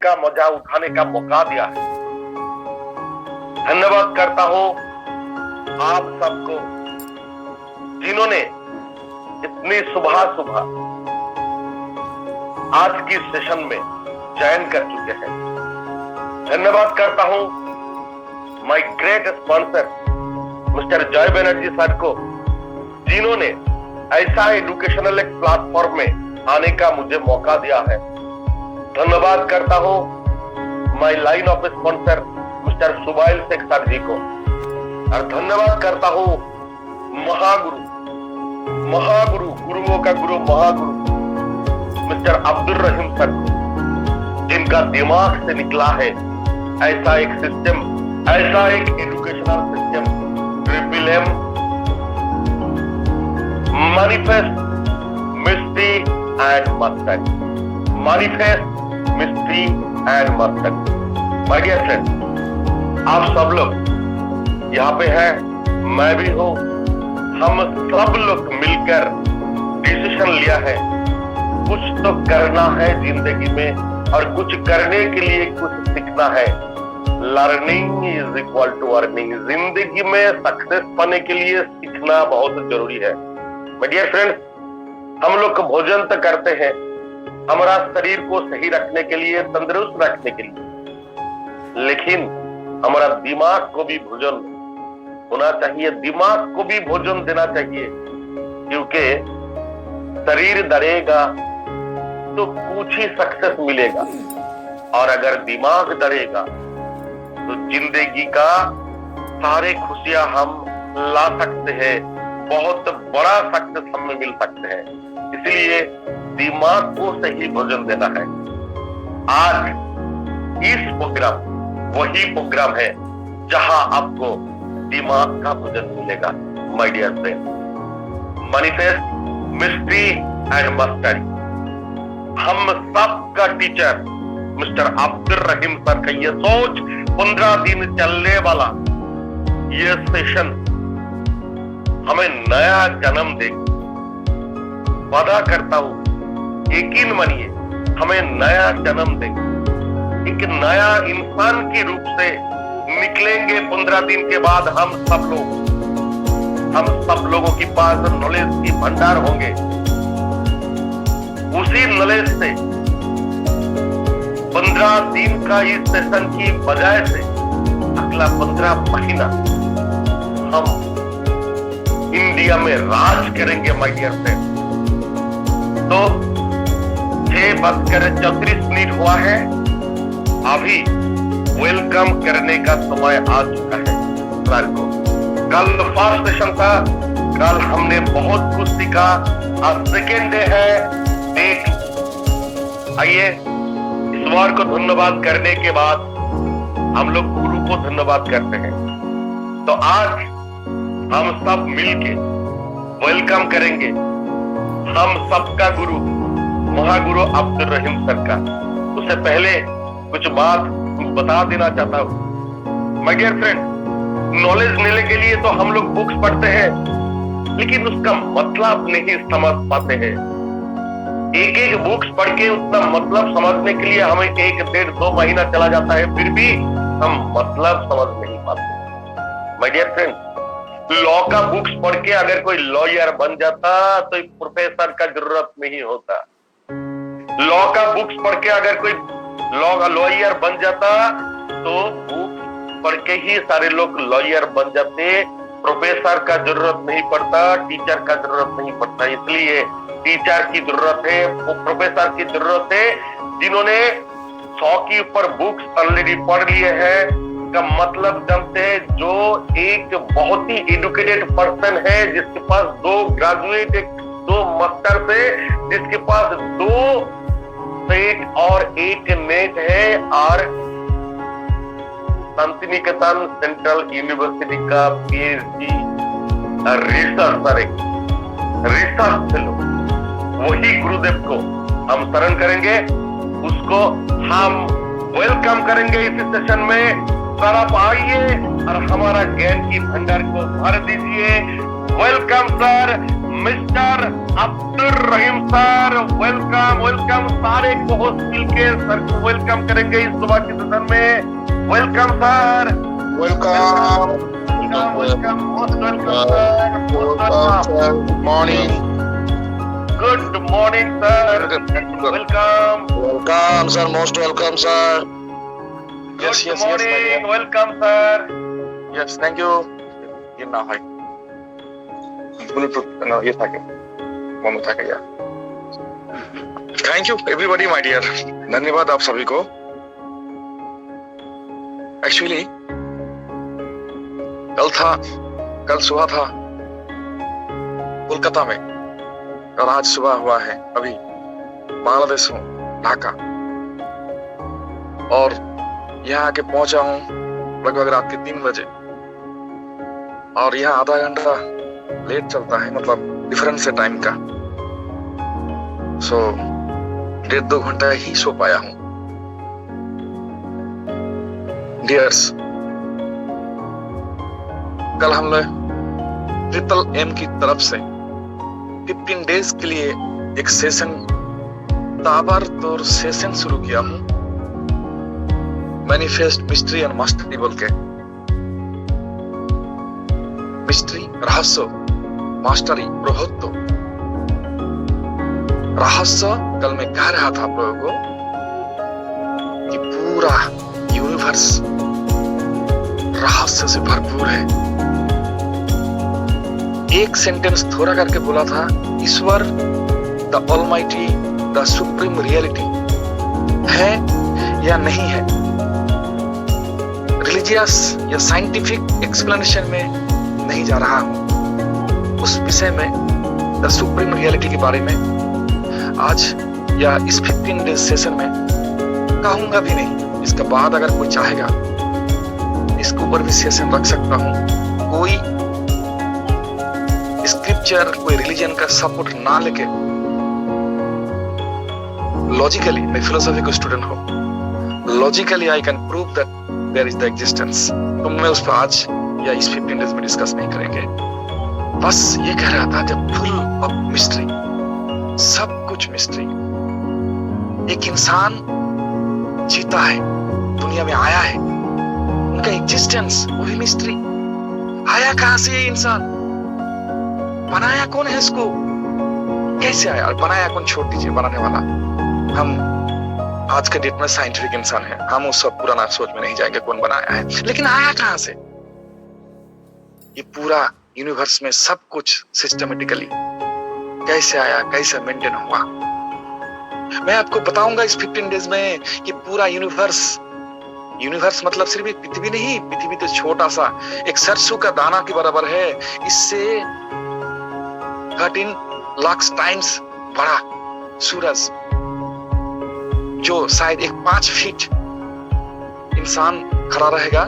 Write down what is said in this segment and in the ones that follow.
का मजा उठाने का मौका दिया है। धन्यवाद करता हूं आप सबको जिन्होंने इतनी सुबह सुबह आज की सेशन में ज्वाइन कर चुके हैं। धन्यवाद करता हूं माय ग्रेट स्पॉन्सर मिस्टर जय बनर्जी सर को, जिन्होंने ऐसा एजुकेशनल एक प्लेटफॉर्म में आने का मुझे मौका दिया है। धन्यवाद करता हूं my line of sponsor mister Subail Sheikh sir ji को, और धन्यवाद करता हूं महागुरु गुरुओं का गुरु महागुरु मिस्टर अब्दुल रहीम सर को, जिनका दिमाग से निकला है ऐसा एक सिस्टम, ऐसा एक educational system triple manifest mystery and mustard, manifest mystery and mustard. My dear friend, आप सब लोग यहाँ पे हैं, मैं भी हूँ, हम सब लोग मिलकर डिसीजन लिया है कुछ तो करना है जिंदगी में, और कुछ करने के लिए कुछ सीखना है। Learning is equal to earning. जिंदगी में सक्सेस पाने के लिए सीखना बहुत जरूरी है। माय डियर फ्रेंड्स, हम लोग भोजन तो करते हैं हमारा शरीर को सही रखने के लिए, तंदुरुस्त रखने के लिए, लेकिन हमारा दिमाग को भी भोजन होना चाहिए, दिमाग को भी भोजन देना चाहिए, क्योंकि शरीर डरेगा तो कुछ ही सक्सेस मिलेगा, और अगर दिमाग डरेगा तो जिंदगी का सारे खुशियां हम ला सकते हैं, बहुत बड़ा सक्सेस हमें मिल सकते हैं। इसलिए दिमाग को सही भोजन देना है। आज इस प्रोग्राम वही प्रोग्राम है जहां आपको दिमाग का भोजन मिलेगा। My dear friend, manifest mystery and mastery, हम सबका teacher mister Abdul Rahim sir का ये सोच 15 दिन चलने वाला ये सेशन हमें नया जन्म देगा। वादा करता हूं, यकीन मानिए, हमें नया जन्म देंगे, एक नया इंसान के रूप से निकलेंगे। 15 दिन के बाद हम सब लोगों के पास नॉलेज की भंडार होंगे। उसी नॉलेज से 15 दिन का इस सेशन की बजाय से अगला 15 महीना हम इंडिया में राज करेंगे। माय डियर फ्रेंड, तो 6:34 हुआ है, अभी वेलकम करने का समय आ चुका है सर को। कल फर्स्ट सेशन था, कल हमने बहुत कुछ सीखा, आज सेकेंड डे है, डेट। आइए ईश्वर को धन्यवाद करने के बाद हम लोग गुरु को धन्यवाद करते हैं। तो आज हम सब मिलके वेलकम करेंगे हम सबका गुरु महागुरु अब्दुल रहीम सर का। उससे पहले कुछ बात बता देना चाहता हूं। माय डियर फ्रेंड, नॉलेज लेने के लिए तो हम लोग बुक्स पढ़ते हैं, लेकिन उसका मतलब नहीं समझ पाते हैं। एक एक बुक्स पढ़ के उतना मतलब समझने के लिए हमें 1, 1.5, 2 महीना चला जाता है, फिर भी हम मतलब समझ नहीं पाते। माय डियर फ्रेंड, लॉ का बुक्स पढ़ के अगर कोई लॉयर बन जाता तो प्रोफेसर का जरूरत नहीं होता। लॉ का बुक्स पढ़ के अगर कोई लॉयर बन जाता तो बुक्स पढ़ के ही सारे लोग लॉयर बन जाते, प्रोफेसर का जरूरत नहीं पड़ता, टीचर का जरूरत नहीं पड़ता। इसलिए टीचर की जरूरत है, प्रोफेसर की जरूरत है, जिन्होंने 100 के ऊपर बुक्स ऑलरेडी पढ़ लिए हैं। का मतलब जानते हैं, जो एक बहुत ही एजुकेटेड पर्सन है, जिसके पास 2 ग्रेजुएट, 2 मास्टर है, जिसके पास 2 सेट और 1 नेट है, और शांतिनिकेतन सेंट्रल यूनिवर्सिटी का PhD रिसर्च फेलो, वही गुरुदेव को हम शरण करेंगे, उसको हम वेलकम करेंगे इस सेशन में। सर आप आइए और हमारा ज्ञान की भंडार को भर दीजिए। Welcome sir, mister Abdul Rahim sir, welcome welcome. सारे को होस्ट मिलके सर को वेलकम करेंगे इस सुबह के सेशन में। Welcome sir. Welcome welcome most welcome sir, most welcome. Good morning. Good morning sir, welcome. Welcome sir, most welcome sir. Good morning, welcome sir. Yes, thank you. Here now, hi. Bluetooth, no, ये था क्या? Mummy था क्या? Thank you, everybody, my dear. धन्यवाद आप सभी को। Actually, कल सुबह था कोलकाता में और आज सुबह हुआ है अभी बांग्लादेश हूँ, ढाका, और यहाँ आके पहुंचा हूँ लगभग रात के 3 बजे, और यहाँ आधा घंटा लेट चलता है, मतलब डिफरेंस है टाइम का। सो 1.5-2 घंटा ही सो पाया हूँ। डियर्स, कल हम लोग ट्रिपल की तरफ से 15 डेज के लिए एक सेशन, ताबड़तोड़ सेशन शुरू किया हूँ, मैनिफेस्ट मिस्ट्री एंड मास्टरी बोल के। मिस्ट्री रहस्य, मास्टरी प्रभुत्व। रहस्य कल मैं कह रहा था आप लोगों को कि पूरा यूनिवर्स रहस्य से भरपूर है। एक सेंटेंस थोड़ा करके बोला था, ईश्वर the almighty, the supreme reality है या नहीं है। रिलीजियस या साइंटिफिक एक्सप्लेनेशन में नहीं जा रहा हूं, उस विषय में द सुप्रीम रियलिटी के बारे में आज या इस 15 डेज सेशन में कहूंगा भी नहीं। इसके बाद अगर कोई चाहेगा इसके ऊपर भी सेशन रख सकता हूं। कोई स्क्रिप्चर, कोई रिलीजन का सपोर्ट ना लेके, लॉजिकली, मैं फिलोसॉफी का स्टूडेंट हूं, logically I can prove that there is the existence. तो मैं उस पर आज या इस 15 डेज में डिस्कस नहीं करेंगे। बस ये कह रहा था, जब फुल ऑफ मिस्ट्री, सब कुछ मिस्ट्री। एक इंसान जीता है, दुनिया में आया है, उनका एग्जिस्टेंस वही मिस्ट्री। आया कहां से ये इंसान, बनाया कौन है इसको, कैसे आया, और बनाया कौन छोड़ दीजिए, बनाने वाला। हम आज के डेट में साइंटिफिक इंसान है, हम उस सब पुराना सोच में नहीं जाएंगे कौन बनाया है, लेकिन आया कहां से। ये पूरा यूनिवर्स में सब कुछ सिस्टमेटिकली कैसे आया, कैसे मेंटेन हुआ, मैं आपको बताऊंगा इस 15 डेज में। कि पूरा यूनिवर्स मतलब सिर्फ एक पृथ्वी नहीं, पृथ्वी तो छोटा सा एक सरसों का दाना के बराबर है। इससे 13 लाख टाइम्स बड़ा सूरज, जो शायद एक 5 फीट इंसान खड़ा रहेगा,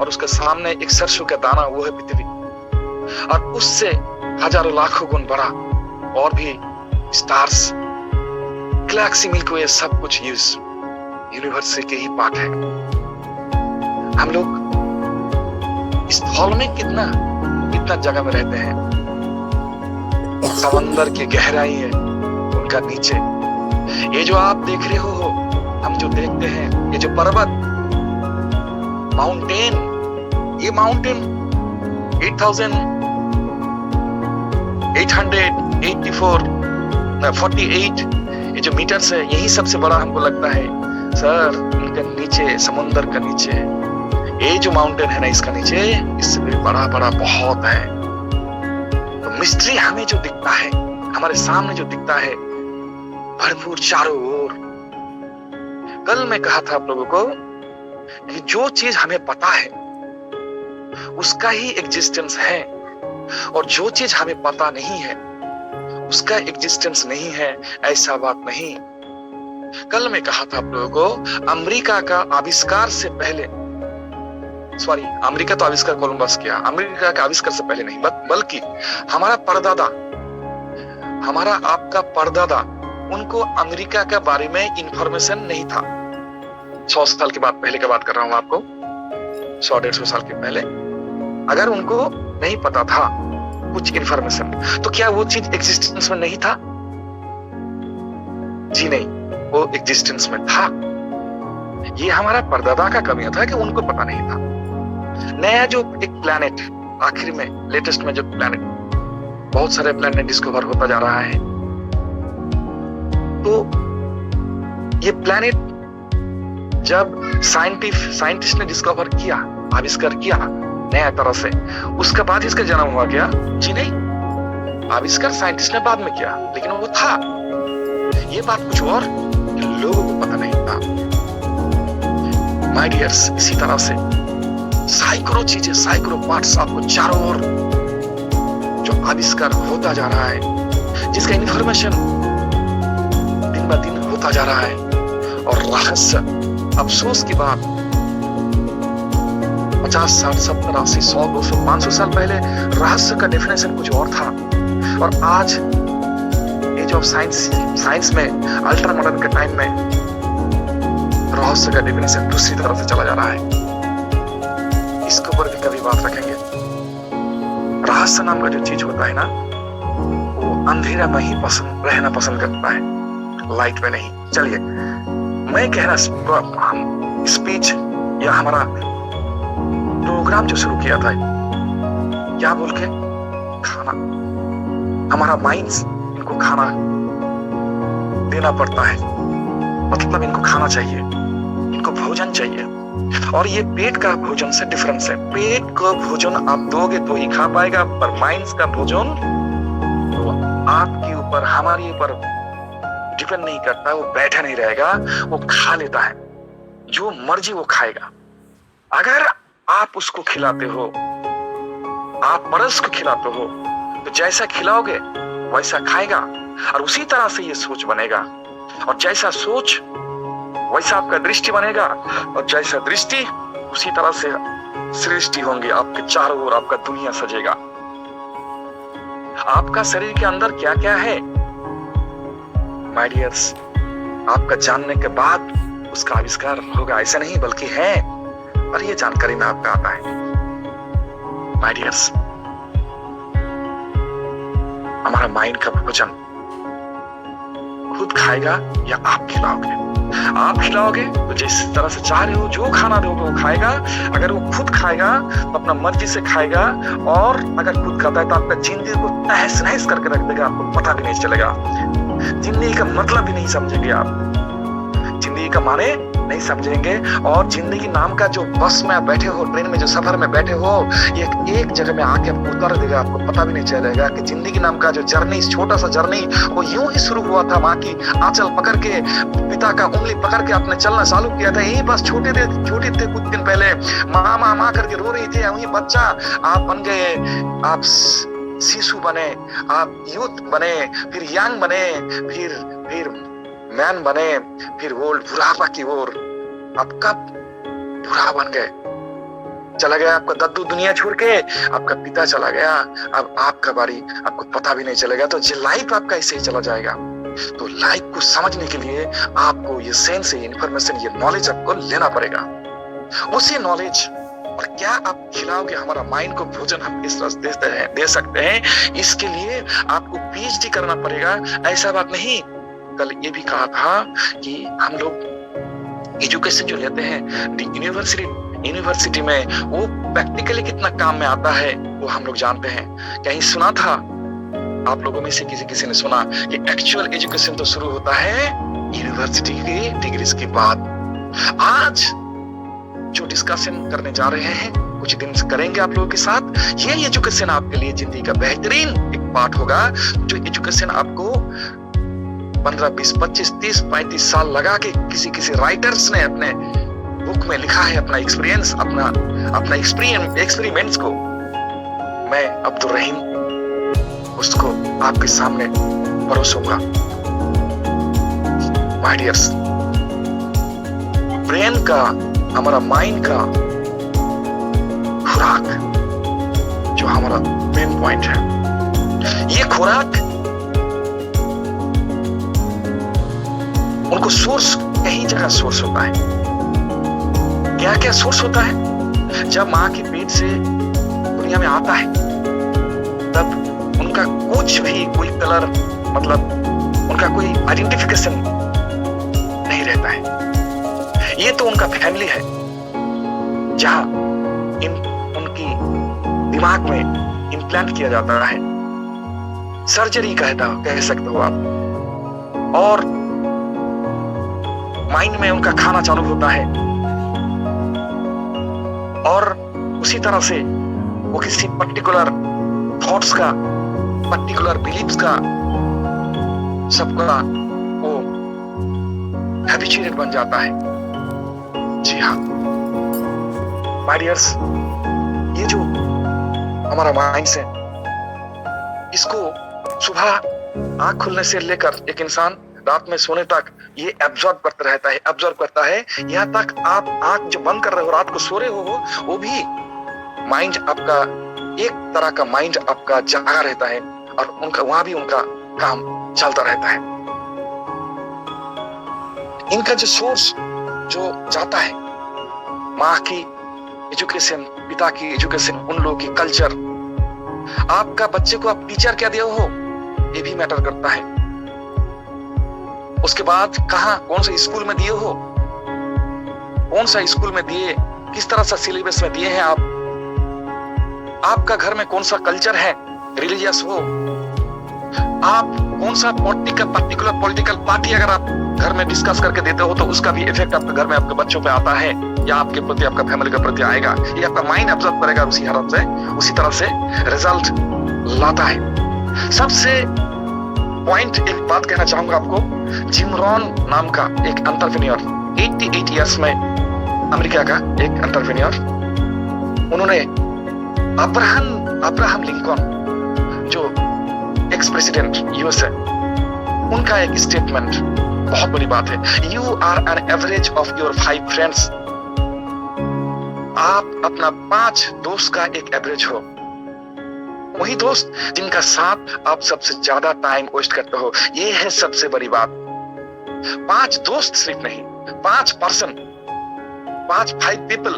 और उसके सामने एक सरसों का दाना, वो है पृथ्वी, और उससे हजारों लाखों गुण बड़ा और भी स्टार्स, गैलेक्सी, मिल्की वे, सब कुछ यूनिवर्स के ही पार्ट है। हम लोग इस हॉल में कितना जगह में रहते हैं। समंदर की गहराई है, उनका नीचे ये जो आप देख रहे हो, हम जो देखते हैं, ये जो पर्वत, माउंटेन, ये माउंटेन 8,848 ये जो मीटर्स है, यही सबसे बड़ा हमको लगता है सर। इनका नीचे, समुंदर का नीचे, ये जो माउंटेन है ना, इसका नीचे इससे भी बड़ा बहुत है। तो मिस्ट्री हमें जो दिखता है, हमारे सामने जो दिखता है, भरपूर चारों ओर। कल मैं कहा था आप लोगों को कि जो चीज हमें पता है उसका ही एग्जिस्टेंस है, और जो चीज हमें पता नहीं है उसका एग्जिस्टेंस नहीं है, ऐसा बात नहीं। कल मैं कहा था आप लोगों को, अमेरिका का आविष्कार से पहले, सॉरी, अमेरिका तो आविष्कार कोलंबस किया, अमेरिका के आविष्कार से पहले नहीं, बल्कि हमारा परदादा, हमारा आपका परदादा, उनको अमेरिका के बारे में इंफॉर्मेशन नहीं था। 100 साल के बाद पहले की बात कर रहा हूं आपको, 100-150 साल के पहले। अगर उनको नहीं पता था कुछ इंफॉर्मेशन, तो क्या वो चीज एग्जिस्टेंस में नहीं था? जी नहीं, वो एग्जिस्टेंस में था। ये हमारा परदादा का कमियां था कि उनको पता नहीं था। नया जो एक प्लैनेट, आखिर में लेटेस्ट में जो प्लैनेट, बहुत सारे प्लैनेट डिस्कवर होता जा रहा है, तो ये प्लैनेट जब साइंटिस्ट ने डिस्कवर किया, आविष्कार किया नया तरह से, उसके बाद इसका जन्म हुआ क्या? जी नहीं, आविष्कार साइंटिस्ट ने बाद में किया, लेकिन वो था। ये बात कुछ और लोगों को पता नहीं था। माय डियर्स, इसी तरह से सैकड़ों चीजें, सैकड़ों पार्ट्स आपको चारों ओर जो आविष्कार होता जा रहा है, जिसका इंफॉर्मेशन दिन ब दिन होता जा रहा है, और रहस्य, अफसोस की बात, 50, 60, 70, 80, 100, 200, 500 साल पहले रहस्य का डेफिनेशन कुछ और था, और आज एज ऑफ साइंस में, अल्ट्रा मॉडर्न के टाइम में रहस्य का डेफिनेशन दूसरी तरफ से चला जा रहा है। इसके ऊपर भी कभी बात रखेंगे। रहस्य नाम का जो चीज होता है ना, वो अंधेरा में ही रहना पसंद करता है, लाइट में नहीं। चलिए, मैं कह रहा, हम स्पीच या हमारा प्रोग्राम जो शुरू किया था, क्या बोल के, खाना, हमारा माइंड्स, इनको खाना देना पड़ता है, मतलब इनको खाना चाहिए, इनको भोजन चाहिए, और ये पेट का भोजन से डिफरेंस है। पेट का भोजन आप दोगे तो ही खा पाएगा, पर माइंड्स का भोजन तो आपके ऊपर, हमारे ऊपर डिपेंड नहीं करता, वो बैठा नहीं रहेगा, वो खा लेता है, जो मर्जी वो खाएगा। अगर आप उसको खिलाते हो, आप परस को खिलाते हो, तो जैसा खिलाओगे वैसा खाएगा, और उसी तरह से ये सोच बनेगा, और जैसा सोच वैसा आपका दृष्टि बनेगा, और जैसा दृष्टि उसी तरह से सृष्टि होंगे, आपके चारों ओर आपका दुनिया सजेगा। आपका शरीर के अंदर क्या क्या है माय डियर्स, आपका जानने के बाद उसका आविष्कार होगा, ऐसा नहीं बल्कि है, और ये जानकारी में आपका आता है। माय डियर्स, हमारा माइंड का भोजन खुद खाएगा या आप खिलाओगे? आप खिलाओगे तो जिस तरह से चाह रहे हो, जो खाना दोगे वो खाएगा। अगर वो खुद खाएगा तो अपना मर्जी से खाएगा, और अगर खुद खाता है तो आपका जिंदगी को तहस नहस करके रख देगा, आपको पता भी नहीं चलेगा। जिंदगी का मतलब भी नहीं समझेंगे आप, जिंदगी का माने नहीं समझेंगे, और जिंदगी नाम का जो बस में बैठे हो, ट्रेन में जो सफर में बैठे हो, ये एक जगह में आके आपको उतार देगा, आपको पता भी नहीं चलेगा कि जिंदगी नाम का जो जर्नी, छोटा सा जर्नी, वो यूं ही शुरू हुआ था। माँ की आंचल पकड़ के, पिता का उंगली पकड़ के आपने चलना चालू किया था, यही बस छोटे थे कुछ दिन पहले, माँ माँ माँ करके रो रही थी, वही बच्चा आप बन गए, आप शिशु बने, आप यूथ बने, फिर यंग बने, फिर मैन बने, फिर ओल्ड, बुढ़ापा की ओर। आप कब बुढ़ा बन गए? चला गया आपका दद्दू दुनिया छोड़ के, आपका पिता चला गया, अब आपका बारी, आपको पता भी नहीं चलेगा। तो ये लाइफ आपका ऐसे ही चला जाएगा। तो लाइफ को समझने के लिए आपको ये सेंस, ये इंफॉर्मेशन, ये नॉलेज आपको लेना पड़ेगा। उसी नॉलेज, और क्या आप खिलाओगे हमारा माइंड को भोजन हम इस तरह दे सकते हैं, इसके लिए आपको पीएचडी करना पड़ेगा। ऐसा बात नहीं, कल ये भी कहा था कि हम लोग एजुकेशन जो लेते हैं यूनिवर्सिटी में, वो प्रैक्टिकली कितना काम में आता है वो हम लोग जानते हैं। कहीं सुना था, आप लोगों में से किसी ने सुना कि एक्चुअल एजुकेशन तो शुरू होता है यूनिवर्सिटी की डिग्रीज के बाद। आज जो डिस्कशन करने जा रहे हैं, कुछ दिन से करेंगे आप लोगों के साथ, ये एजुकेशन आपके लिए जिंदगी का बेहतरीन एक पार्ट होगा। जो एजुकेशन आपको 15, 20, 25, 30, 35 साल लगा के किसी राइटर्स ने अपने बुक में लिखा है, अपना एक्सपीरियंस, अपना एक्सपेरिमेंट्स को, मैं अब्दुल रहीम उसको आपके सामने परोसूंगा। माय डियर्स, ब्रेन का, हमारा माइंड का खुराक जो हमारा मेन पॉइंट है, ये खुराक उनको सोर्स, कई जगह सोर्स होता है। क्या क्या सोर्स होता है? जब माँ के पेट से दुनिया में आता है, तब उनका कुछ भी कोई कलर मतलब उनका कोई आइडेंटिफिकेशन नहीं रहता है। ये तो उनका फैमिली है जहां उनकी दिमाग में इम्प्लांट किया जाता है, सर्जरी कह सकते हो आप, और माइंड में उनका खाना चालू होता है और उसी तरह से वो किसी पर्टिकुलर थॉट्स का, पर्टिकुलर बिलीव्स का, सबका वो हैबिचुएटेड बन जाता है। जी हाँ माय डियर्स, ये जो हमारा माइंड है, इसको सुबह आंख खुलने से लेकर एक इंसान रात में सोने तक ये एब्जॉर्ब करता है, यहाँ तक आप आंख जो बंद कर रहे हो, रात को सो रहे हो, वो भी माइंड आपका, एक तरह का माइंड आपका जागा रहता है और उनका वहां भी उनका काम चलता रहता है। इनका जो सोर्स जो जाता है, माँ की एजुकेशन, पिता की एजुकेशन, उन लोगों की कल्चर, आपका बच्चे को आप टीचर क्या दिए हो ये भी मैटर करता है। उसके बाद कौन से स्कूल में दिए हो, कौन सा स्कूल में दिए, किस तरह सा सिलेबस में दिए हैं आपका घर में कौन सा कल्चर है, रिलीजियस हो, आप कौन सा पर्टिकुलर पॉलिटिकल पार्टी अगर आप घर में डिस्कस करके देते हो तो उसका भी इफेक्ट आपके घर में आपके बच्चों पे आता है या आपके प्रति, आपका फैमिली के प्रति आएगा। ये आपका माइंड ऑब्जर्व करेगा, उसी तरह से रिजल्ट लाता है। सबसे पॉइंट एक बात कहना चाहूंगा आपको, जिम रॉन नाम का एक एंटरप्रेन्योर, 88 इयर्स में अमेरिका का एक एंटरप्रेन्योर, उन्होंने अब्राहम लिंकन जो एक्स प्रेसिडेंट यूएस है, उनका एक स्टेटमेंट बहुत बड़ी बात है, you are an average of your 5 friends. आप अपना 5 दोस्त का एक एवरेज हो, वही दोस्त जिनका साथ आप सबसे ज्यादा टाइम वेस्ट करते हो। ये है सबसे बड़ी बात। 5 दोस्त सिर्फ नहीं, 5 पीपल,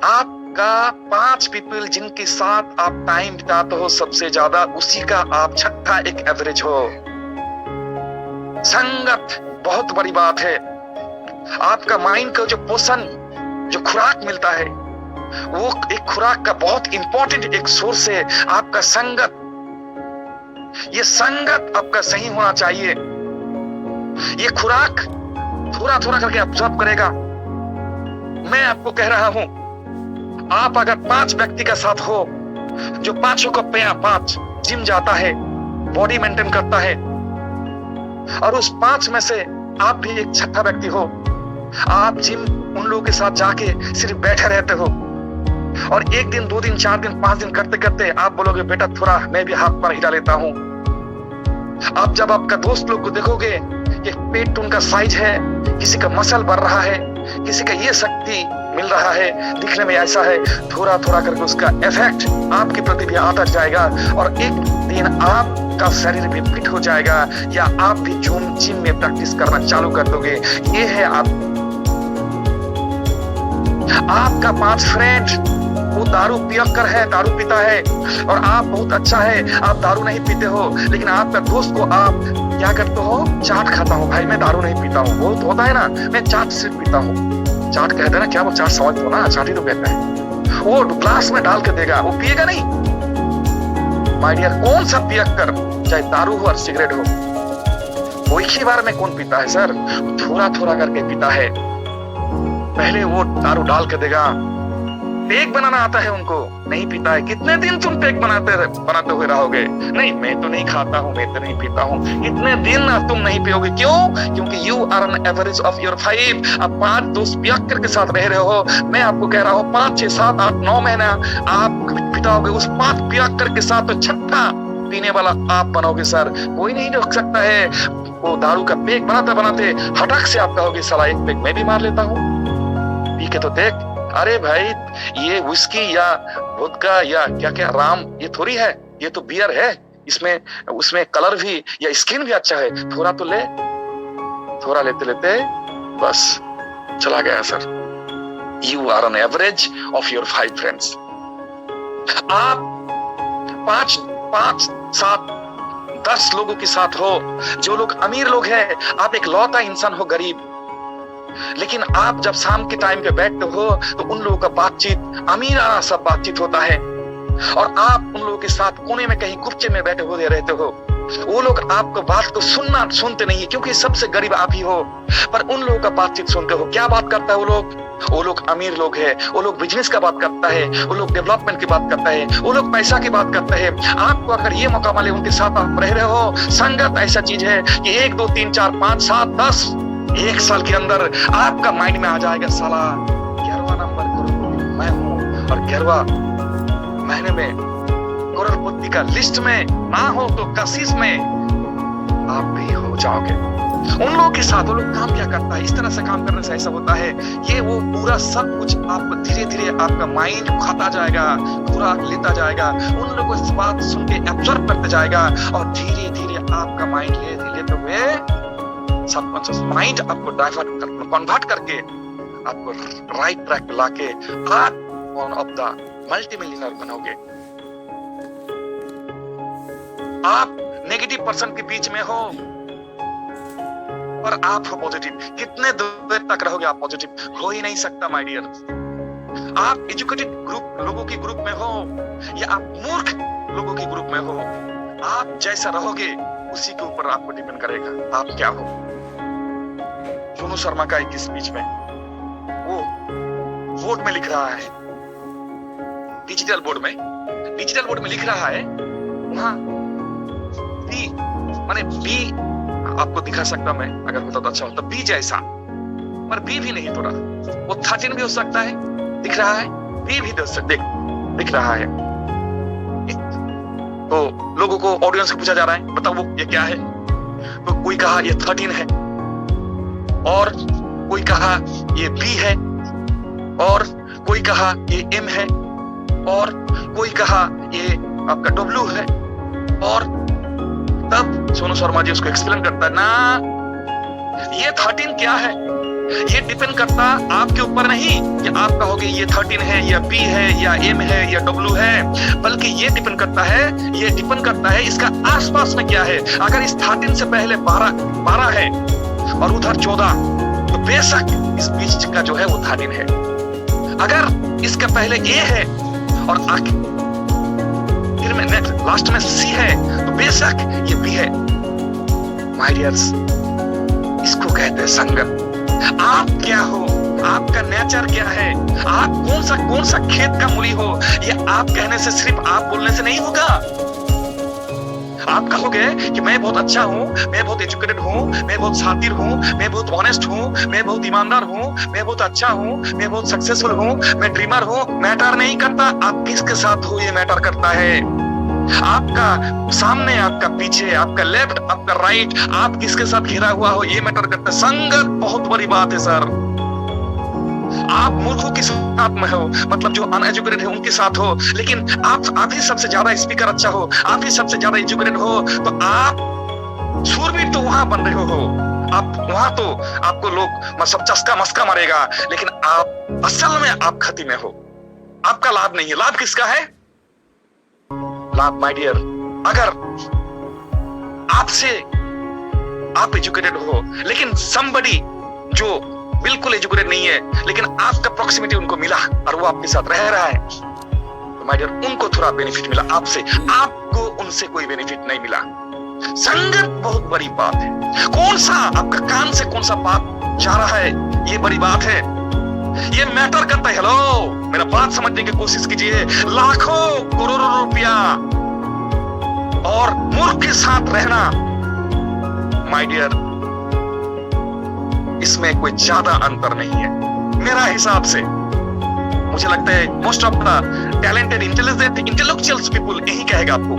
आपका 5 पीपल जिनके साथ आप टाइम बिताते हो सबसे ज्यादा, उसी का आप छठा एक एवरेज हो। संगत बहुत बड़ी बात है। आपका माइंड को जो पोषण, जो खुराक मिलता है, वो एक खुराक का बहुत इंपॉर्टेंट एक सोर्स है आपका संगत। ये संगत आपका सही होना चाहिए। ये खुराक थोड़ा थोड़ा करके ऑब्जर्व करेगा। मैं आपको कह रहा हूं, आप अगर 5 व्यक्ति का साथ हो जो 5 को 5 जिम जाता है, बॉडी मेंटेन करता है, और उस 5 में से आप भी एक छठा व्यक्ति हो, आप जिम उन लोगों के साथ जाके सिर्फ बैठे रहते हो, और 1 दिन 2 दिन 4 दिन 5 दिन करते करते आप बोलोगे बेटा थोड़ा मैं भी हाथ पर हिला लेता हूं। आप जब आपका दोस्त लोग को देखोगे, एक पेट उनका साइज है, किसी का मसल बढ़ रहा है, किसी का ये शक्ति मिल रहा है, दिखने में ऐसा है, थोड़ा थोड़ा करके उसका इफेक्ट आपके प्रति भी आता जाएगा, और एक दिन आपका शरीर भी फिट हो जाएगा, या आप भी जिम में प्रैक्टिस करना चालू कर दोगे। ये है आपका 5 फ्रेंड, वो दारू पियक्कर है, दारू पीता है, और आप बहुत अच्छा है, आप दारू नहीं पीते हो, लेकिन आपका दोस्त को आप क्या करते हो, चाट खाता हूँ भाई, मैं दारू नहीं पीता हूँ, बहुत होता है ना, मैं चाट सिर्फ पीता हूँ। चाट कहते हैं ना, क्या वो चाट समझ दो ना, चाट ही तो कहते हैं। वो ग्लास में डाल के देगा, वो पिएगा नहीं। माय डियर, कौन सा पियक्कर, चाहे दारू हो और सिगरेट हो, वो एक ही बार में कौन पीता है सर, थोड़ा थोड़ा करके पीता है। पहले वो दारू डाल के देगा, पेक बनाना आता है उनको, नहीं पीता है। कितने दिन तुम पेक बनाते हुए रहोगे, नहीं मैं तो नहीं खाता हूँ, मैं तो नहीं पीता हूँ, कितने दिन तुम नहीं पियोगे। क्यों? क्योंकि you are an average of your 5। आप 5 दोस्त पियक्कर के साथ रह रहे हो। मैं आपको कह रहा हूँ 5, 6, 7, 8, 9 महीना आप बिताओगे उस 5 पियक्कर के साथ, तो छठा पीने वाला आप बनोगे सर। कोई नहीं रोक सकता है। वो दारू का पेक बनाते बनाते हटक से आप कहोगे साला एक पेक मैं भी मार लेता हूँ, पी के तो देख। अरे भाई, ये विस्की या वोदका या क्या क्या राम, ये थोड़ी है, ये तो बियर है। उसमें कलर भी या स्किन भी अच्छा है। थोड़ा तो ले, थोड़ा लेते लेते बस चला गया sir. You are an average of your 5 friends. आप पांच पांच सात 10 लोगों के साथ हो, जो लोग अमीर लोग हैं, आप एक लौता इंसान हो गरीब, लेकिन आप जब शाम के टाइम पे बैठते हो तो उन लोगों का बातचीत अमीराना सब बातचीत होता है, और आप उन लोगों के साथ कोने में कहीं गुपचे में बैठे हुए रहते हो। वो लोग आपको बात को सुनते नहीं है, क्योंकि सबसे गरीब आप ही हो, पर उन लोगों का बातचीत सुनते हो। क्या बात करता है वो लोग अमीर लोग है, वो लोग बिजनेस का बात करता है, वो लोग डेवलपमेंट की बात करता है, वो लोग पैसा की बात करता है। आपको अगर ये मौका मिले उनके साथ आप रह रहे हो, संगत ऐसा चीज है कि 1 2 3 4 5 7 10 1 साल के अंदर आपका माइंड में आ जाएगा, साला 11वां नंबर करोड़पति मैं हूँ, और 11वां महीने में करोड़पति का लिस्ट में ना हो तो कशिश में आप भी हो जाओगे। उन लोगों के साथ वो लोग काम क्या करता है, इस तरह से काम करने से ऐसा होता है, ये वो पूरा सब कुछ आपको धीरे धीरे आपका माइंड खाता जाएगा, पूरा लेता जाएगा, उन लोगों की बात सुन के एब्जॉर्ब करते जाएगा, और धीरे धीरे आपका माइंड लेते हुए सबकॉन्शियस माइंड आपको डाइवर्ट कन्वर्ट करके आपको राइट ट्रैक पे लाके आप one of the multi millionaire बनोगे। आप नेगेटिव पर्सन के बीच में हो और आप हो पॉजिटिव। कितने देर तक रहोगे आप पॉजिटिव? हो ही नहीं सकता माय डियर। आप एजुकेटेड ग्रुप लोगों के ग्रुप में हो या आप मूर्ख लोगों के ग्रुप में हो, आप जैसा रहोगे उसी के ऊपर आपको डिपेंड करेगा आप क्या हो। सोनू शर्मा का एक स्पीच में वो बोर्ड में लिख रहा है, डिजिटल बोर्ड में लिख रहा है, वहां बी माने बी आपको दिखा सकता मैं, अगर होता तो अच्छा होता, बी जैसा, पर बी भी नहीं थोड़ा, वो 13 भी हो सकता है, दिख रहा है, बी भी दिख रहा है। तो लोगों को, ऑडियंस को पूछा जा रहा है, बताओ वो ये क्या है? तो कोई कहा ये 13 है, और कोई कहा ये बी है, और कोई कहा ये एम है, और कोई कहा ये आपका डब्ल्यू है। और तब सोनू शर्मा जी उसको एक्सप्लेन करता है ना, ये 13 क्या है, ये डिपेंड करता आपके ऊपर नहीं कि आप कहोगे ये 13 है या बी है या एम है या डब्ल्यू है, बल्कि ये डिपेंड करता है इसका आसपास में क्या है। अगर इस 13 से पहले 12 है और उधर 14, तो बेशक इस बीच का जो है वो 13 है। अगर इसका पहले ए है और आखिर में लास्ट में सी है, तो बेशक ये बी है। माय डियर्स, इसको कहते हैं संगत। आप क्या हो, आपका नेचर क्या है, आप कौन सा खेत का मूली हो, ये आप कहने से, सिर्फ आप बोलने से नहीं होगा। आप कहोगे कि मैं बहुत अच्छा हूँ, मैं बहुत एजुकेटेड हूँ, मैं बहुत शातिर हूँ, मैं बहुत ऑनेस्ट हूँ, मैं बहुत ईमानदार हूँ, मैं बहुत अच्छा हूँ, मैं बहुत सक्सेसफुल हूँ, मैं ड्रीमर हूँ। मैटर नहीं करता आप किसके साथ हो, ये मैटर करता है। आपका सामने, आपका पीछे, आपका लेफ्ट, आपका राइट, आप किसके साथ घिरा हुआ हो, ये मैटर करता है। संगत बहुत बड़ी बात है सर। आप मूर्खों के साथ में हो, मतलब जो अनएजुकेटेड है उनके साथ हो, लेकिन आप ही सबसे ज्यादा स्पीकर अच्छा हो, आप ही सबसे ज्यादा एजुकेटेड हो, तो आप शूरवीर तो वहां बन रहे हो, आप वहां तो आपको लोग सब चस्का मस्का मारेगा, लेकिन आप असल में आप खती में हो, आपका लाभ नहीं है। लाभ किसका है? लाभ माय डियर, अगर आपसे आप एजुकेटेड हो, लेकिन somebody जो बिल्कुल एजुकेटेड नहीं है, लेकिन आपका प्रॉक्सिमिटी उनको मिला और वो आपके साथ रह रहा है, तो माय डियर उनको थोड़ा बेनिफिट मिला आपसे, आपको उनसे कोई बेनिफिट नहीं मिला। संगत बहुत बड़ी बात है। कौन सा आपका कान से कौन सा बात जा रहा है, ये बड़ी बात है, ये मैटर करता है। हेलो, मेरा बात समझने की कोशिश कीजिए। लाखों करोड़ों रुपया और मूर्ख के साथ रहना, माय डियर, इसमें कोई ज्यादा अंतर नहीं है मेरा हिसाब से। मुझे लगता है most of the talented intelligent intellectuals people यही कहेगा आपको।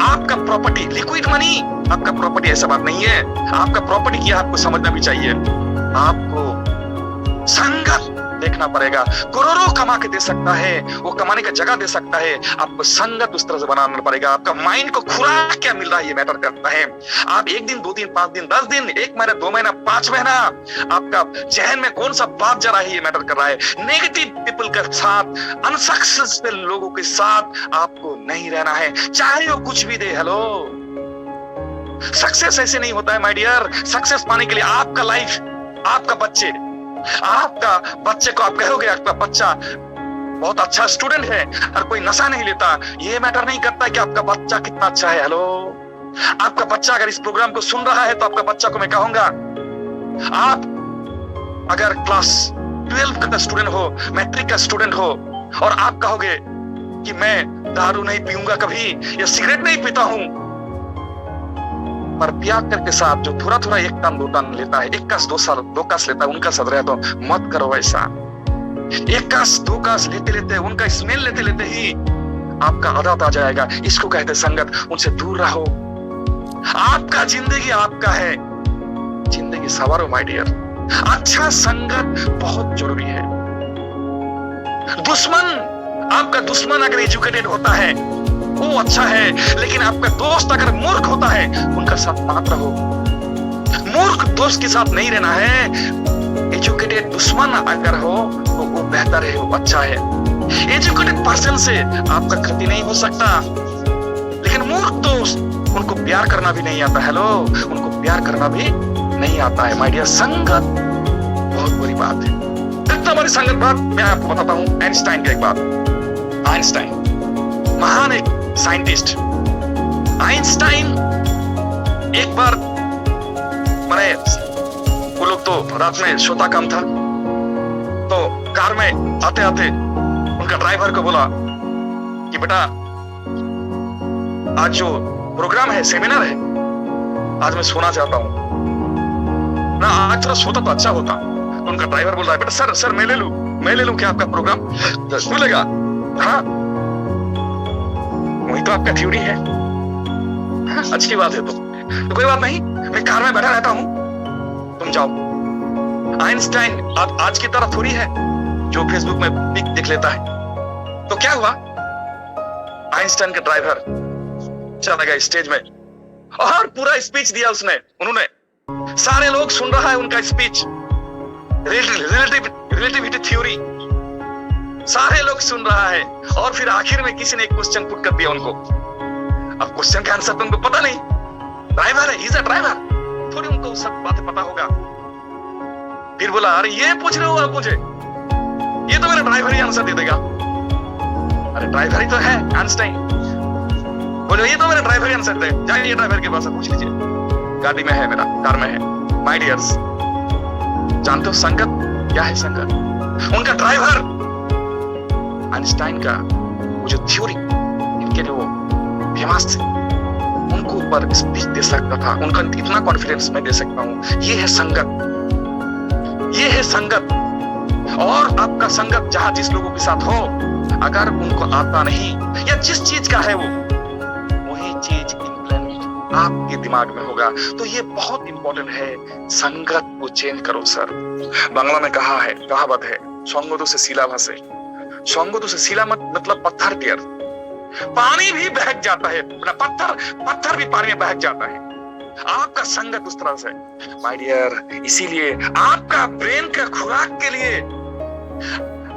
आपका प्रॉपर्टी लिक्विड मनी, आपका प्रॉपर्टी ऐसा बात नहीं है। आपका प्रॉपर्टी क्या आपको समझना भी चाहिए। आपको संगत देखना पड़ेगा। करोड़ों कमा के दे सकता है, वो कमाने का जगह दे सकता है, आपको संगत उस तरह से बनाना पड़ेगा। आपका माइंड को खुराक क्या मिल रहा है ये मैटर करता है। आप 1 दिन 2 दिन 5 दिन 10 दिन 1 महीना 2 महीना 5 महीना आपका जहन में कौन सा बात जा रहा है ये मैटर कर रहा है। नेगेटिव पीपल के साथ, अनसक्सेसफुल लोगों के साथ आपको नहीं रहना है, चाहे वो कुछ भी दे। हेलो, सक्सेस ऐसे नहीं होता है माय डियर। सक्सेस पाने के लिए आपका लाइफ, आपका बच्चे को आप कहोगे आपका बच्चा बहुत अच्छा स्टूडेंट है और कोई नशा नहीं लेता, ये मैटर नहीं करता है कि आपका बच्चा कितना अच्छा है। हेलो, आपका बच्चा अगर इस प्रोग्राम को सुन रहा है तो आपका बच्चा को मैं कहूंगा, आप अगर क्लास 12 का स्टूडेंट हो, मैट्रिक का स्टूडेंट हो और आप कहोगे कि मैं दारू नहीं पीऊंगा कभी या सिगरेट नहीं पीता हूं, पर पियाकर के साथ जो थोड़ा थोड़ा 1 टन 2 टन लेता है, 1 कस 2 कस लेता है, उनका सद रहे तो मत करो ऐसा। 1 कस 2 कस लेते लेते, उनका स्मेल लेते लेते ही आपका आदत आ जाएगा। इसको कहते संगत। उनसे दूर रहो। आपका जिंदगी आपका है, जिंदगी सवारो माय डियर। अच्छा संगत बहुत जरूरी है। आपका दुश्मन अगर एजुकेटेड होता है वो अच्छा है, लेकिन आपका दोस्त अगर मूर्ख होता है उनका साथ मत रहो। मूर्ख दोस्त के साथ नहीं रहना है। एजुकेटेड दुश्मन अगर हो तो वो बेहतर है, वो अच्छा है। एजुकेटेड पर्सन से आपका क्षति नहीं हो सकता, लेकिन मूर्ख दोस्त, उनको प्यार करना भी नहीं आता। हेलो, उनको प्यार करना भी नहीं आता है माय डियर। संगत बहुत बुरी बात है। इतना बड़ी संगत बात मैं आपको बताता हूं। आइंस्टाइन का एक बात। आइंस्टाइन महान एक साइंटिस्ट। आइंस्टाइन एक बार मैंने, वो लोग तो रात में सोता कम था, तो कार में आते आते उनका ड्राइवर को बोला कि बेटा आज जो प्रोग्राम है, सेमिनार है, आज मैं सोना चाहता हूं ना, आज थोड़ा सोता तो अच्छा होता। तो उनका ड्राइवर बोल रहा है बेटा सर मैं ले लूं क्या आपका प्रोग्राम मिलेगा? हाँ, वही तो आपका थ्योरी है। हाँ, अच्छी बात है। तो कोई बात नहीं, मैं कार में बैठा रहता हूं, तुम जाओ। आइंस्टाइन आज की तरह थोड़ी है जो फेसबुक में पिक देख लेता है। तो क्या हुआ, आइंस्टाइन का ड्राइवर चला गया स्टेज में और पूरा स्पीच दिया उन्होंने। सारे लोग सुन रहा है उनका स्पीच, रिलेटिविटी थ्योरी, सारे लोग सुन रहा है। और फिर आखिर में किसी ने एक क्वेश्चन पुट कर दिया उनको। अब क्वेश्चन का आंसर तो उनको पता नहीं, ड्राइवर है, इज अ ड्राइवर, थोड़ी उनको सब बातें पता होगा। फिर बोला अरे ये पूछ रहे हो आप मुझे, ये तो मेरा ड्राइवर ही आंसर दे देगा। अरे ड्राइवर ही तो है आइंस्टाइन। बोलो ये तो मेरा ड्राइवर ही आंसर दे, जाइए ड्राइवर के पास पूछ लीजिए, गाड़ी में है, मेरा कार में है। माय डियर्स, जानते हो संगत क्या है? संगत, उनका ड्राइवर आइंस्टाइन का वो जो थ्योरी इनके लिए वो फेमस थे, उनको ऊपर स्पीच दे सकता था। उनका इतना कॉन्फिडेंस मैं दे सकता हूं। ये है संगत, ये है संगत। और आपका संगत जहां जिस लोगों के साथ हो, अगर उनको आता नहीं या जिस चीज का है वो वही चीज इम्प्लीमेंट आपके दिमाग में होगा, तो ये बहुत इंपॉर्टेंट है। संगत को चेंज करो सर। बांग्ला में कहावत है, संगतो से शिला भासे। संगतो से शिला मतलब पत्थर डियर, पानी भी बहक जाता है, पत्थर भी पानी में बहक जाता है। आपका संगत उस तरह से माय डियर। इसीलिए आपका ब्रेन का खुराक के लिए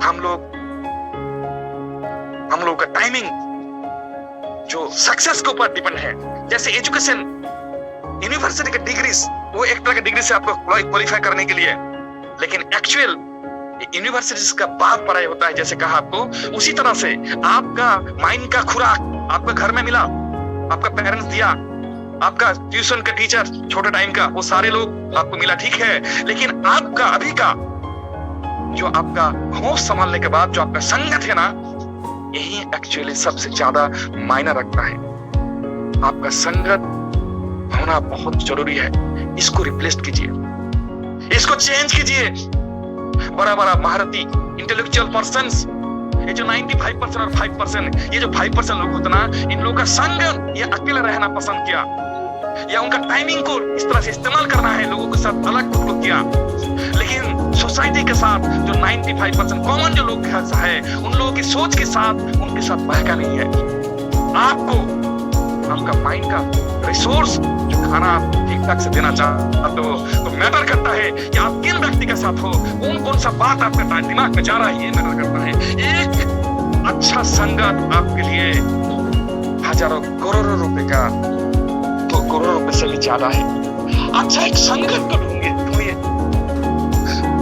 हम लोग का टाइमिंग जो सक्सेस के ऊपर डिपेंड है। जैसे एजुकेशन, यूनिवर्सिटी के डिग्रीज, वो एक तरह के डिग्री से आपको क्वालिफाई करने के लिए, लेकिन एक्चुअल यूनिवर्सिटीज का बाद पढ़ाई होता है। जैसे कहा आपको, उसी तरह से आपका माइंड का खुराक आपका घर में मिला, आपका पेरेंट्स दिया, आपका ट्यूशन का टीचर छोटे टाइम का, वो सारे लोग आपको मिला, ठीक है। लेकिन आपका अभी का जो आपका होश संभालने के बाद जो आपका संगत है ना, यही एक्चुअली सबसे ज्यादा मायना रखता है। आपका संगत होना बहुत जरूरी है। इसको रिप्लेस कीजिए, इसको चेंज कीजिए। बड़ा महारथी इंटेलेक्चुअल पर्सन्स, ये जो 95% और 5%, ये जो 5% लोग होते ना, इन लोगों का संग ये अकेले रहना पसंद किया, या उनका टाइमिंग को इस तरह से इस्तेमाल करना है, लोगों के साथ अलग किया। लेकिन सोसाइटी के साथ, जो 95% कॉमन जो लोग है, उन लोगों की सोच के साथ, उनके साथ बहका नहीं है। आपको आपका माइंड का रिसोर्स जो खाना आप ठीक ठाक से देना चाहते हो, तो मैटर करता है कि आप किन व्यक्ति के साथ हो, कौन सा बात आपका दिमाग में जा रहा है, ये मैटर करता है। एक अच्छा संगत आपके लिए हजारों करोड़ों रुपए का, तो करोड़ों रुपए से भी ज्यादा है। अच्छा एक संगत को ढूंढिए,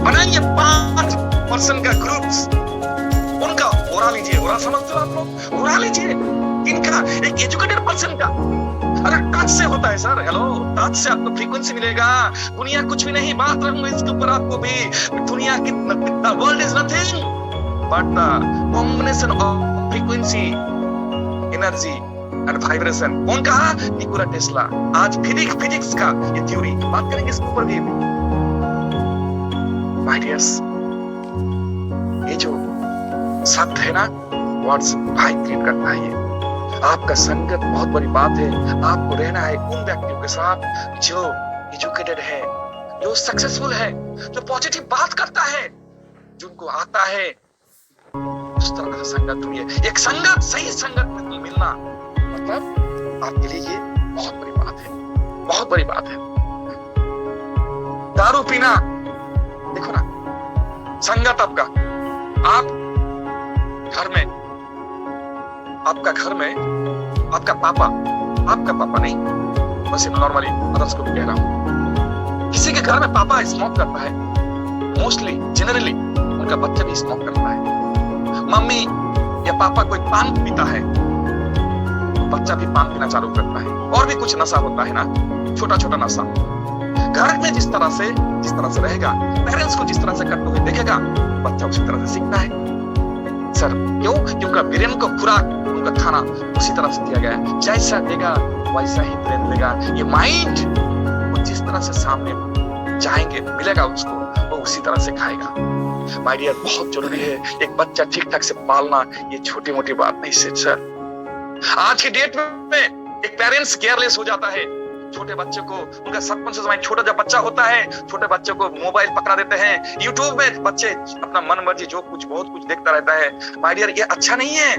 बनाइए 5% का ग्रुप्स, उनका ओरा लीजिए। ओरा समझते हो आप लोग? ओरा लीजिए इनका, एक एजुकेटेड पर्सन का। अरे टच से होता है सर, हेलो, टच से आपको फ्रीक्वेंसी मिलेगा। दुनिया कुछ भी नहीं, बात रहूंगा इसके ऊपर आपको भी। दुनिया कितना, world is nothing but the combination of frequency, energy and vibration. कौन कहा? Nikola Tesla. आज फिजिक्स का ये थ्योरी बात करेंगे इसके ऊपर भी। माय डियर्स, ये जो शब्द है ना, वर्ड्स भाई क्रिएट करता है। ये आपका संगत बहुत बड़ी बात है। आपको रहना है उन व्यक्तियों के साथ जो एजुकेटेड है, जो सक्सेसफुल है, जो पॉजिटिव बात करता है, जिनको आता है। उस तरह का संगत ढूंढिए। एक संगत, सही संगत में मिलना मतलब आपके लिए ये बहुत बड़ी बात है, बहुत बड़ी बात है। दारू पीना, देखो ना, संगत आपका, आप घर में, आपका घर में आपका पापा नहीं, बस नॉर्मली अदर्स को भी कह रहा हूं, किसी के घर में पापा स्मोक करता है, मोस्टली जनरली उनका बच्चा भी स्मोक करता है। मम्मी या पापा कोई पान पीता है, बच्चा भी पान पीना चालू करता है। और भी कुछ नशा होता है ना, छोटा छोटा नशा। घर में जिस तरह से रहेगा, पेरेंट्स को जिस तरह से करते हुए देखेगा, बच्चा उसी तरह से सीखता है। सर क्यों? क्योंकि ब्रेन को खुराक, उनका खाना उसी तरह से दिया गया है। जैसा देगा वैसा ही ब्रेन लेगा। ये माइंड वो जिस तरह से सामने जाएंगे, मिलेगा उसको, वो उसी तरह से खाएगा। माय डियर, बहुत जरूरी है एक बच्चा ठीक ठाक से पालना। ये छोटी मोटी बात नहीं सर। आज की डेट में एक पेरेंट्स केयरलेस हो जाता है। छोटे बच्चे को, उनका सबकॉन्शियस माइंड, छोटा जब बच्चा होता है, छोटे बच्चे को मोबाइल पकड़ा देते हैं। यूट्यूब में बच्चे अपना मन मर्जी जो कुछ बहुत कुछ देखता रहता है। माय डियर, ये अच्छा नहीं है।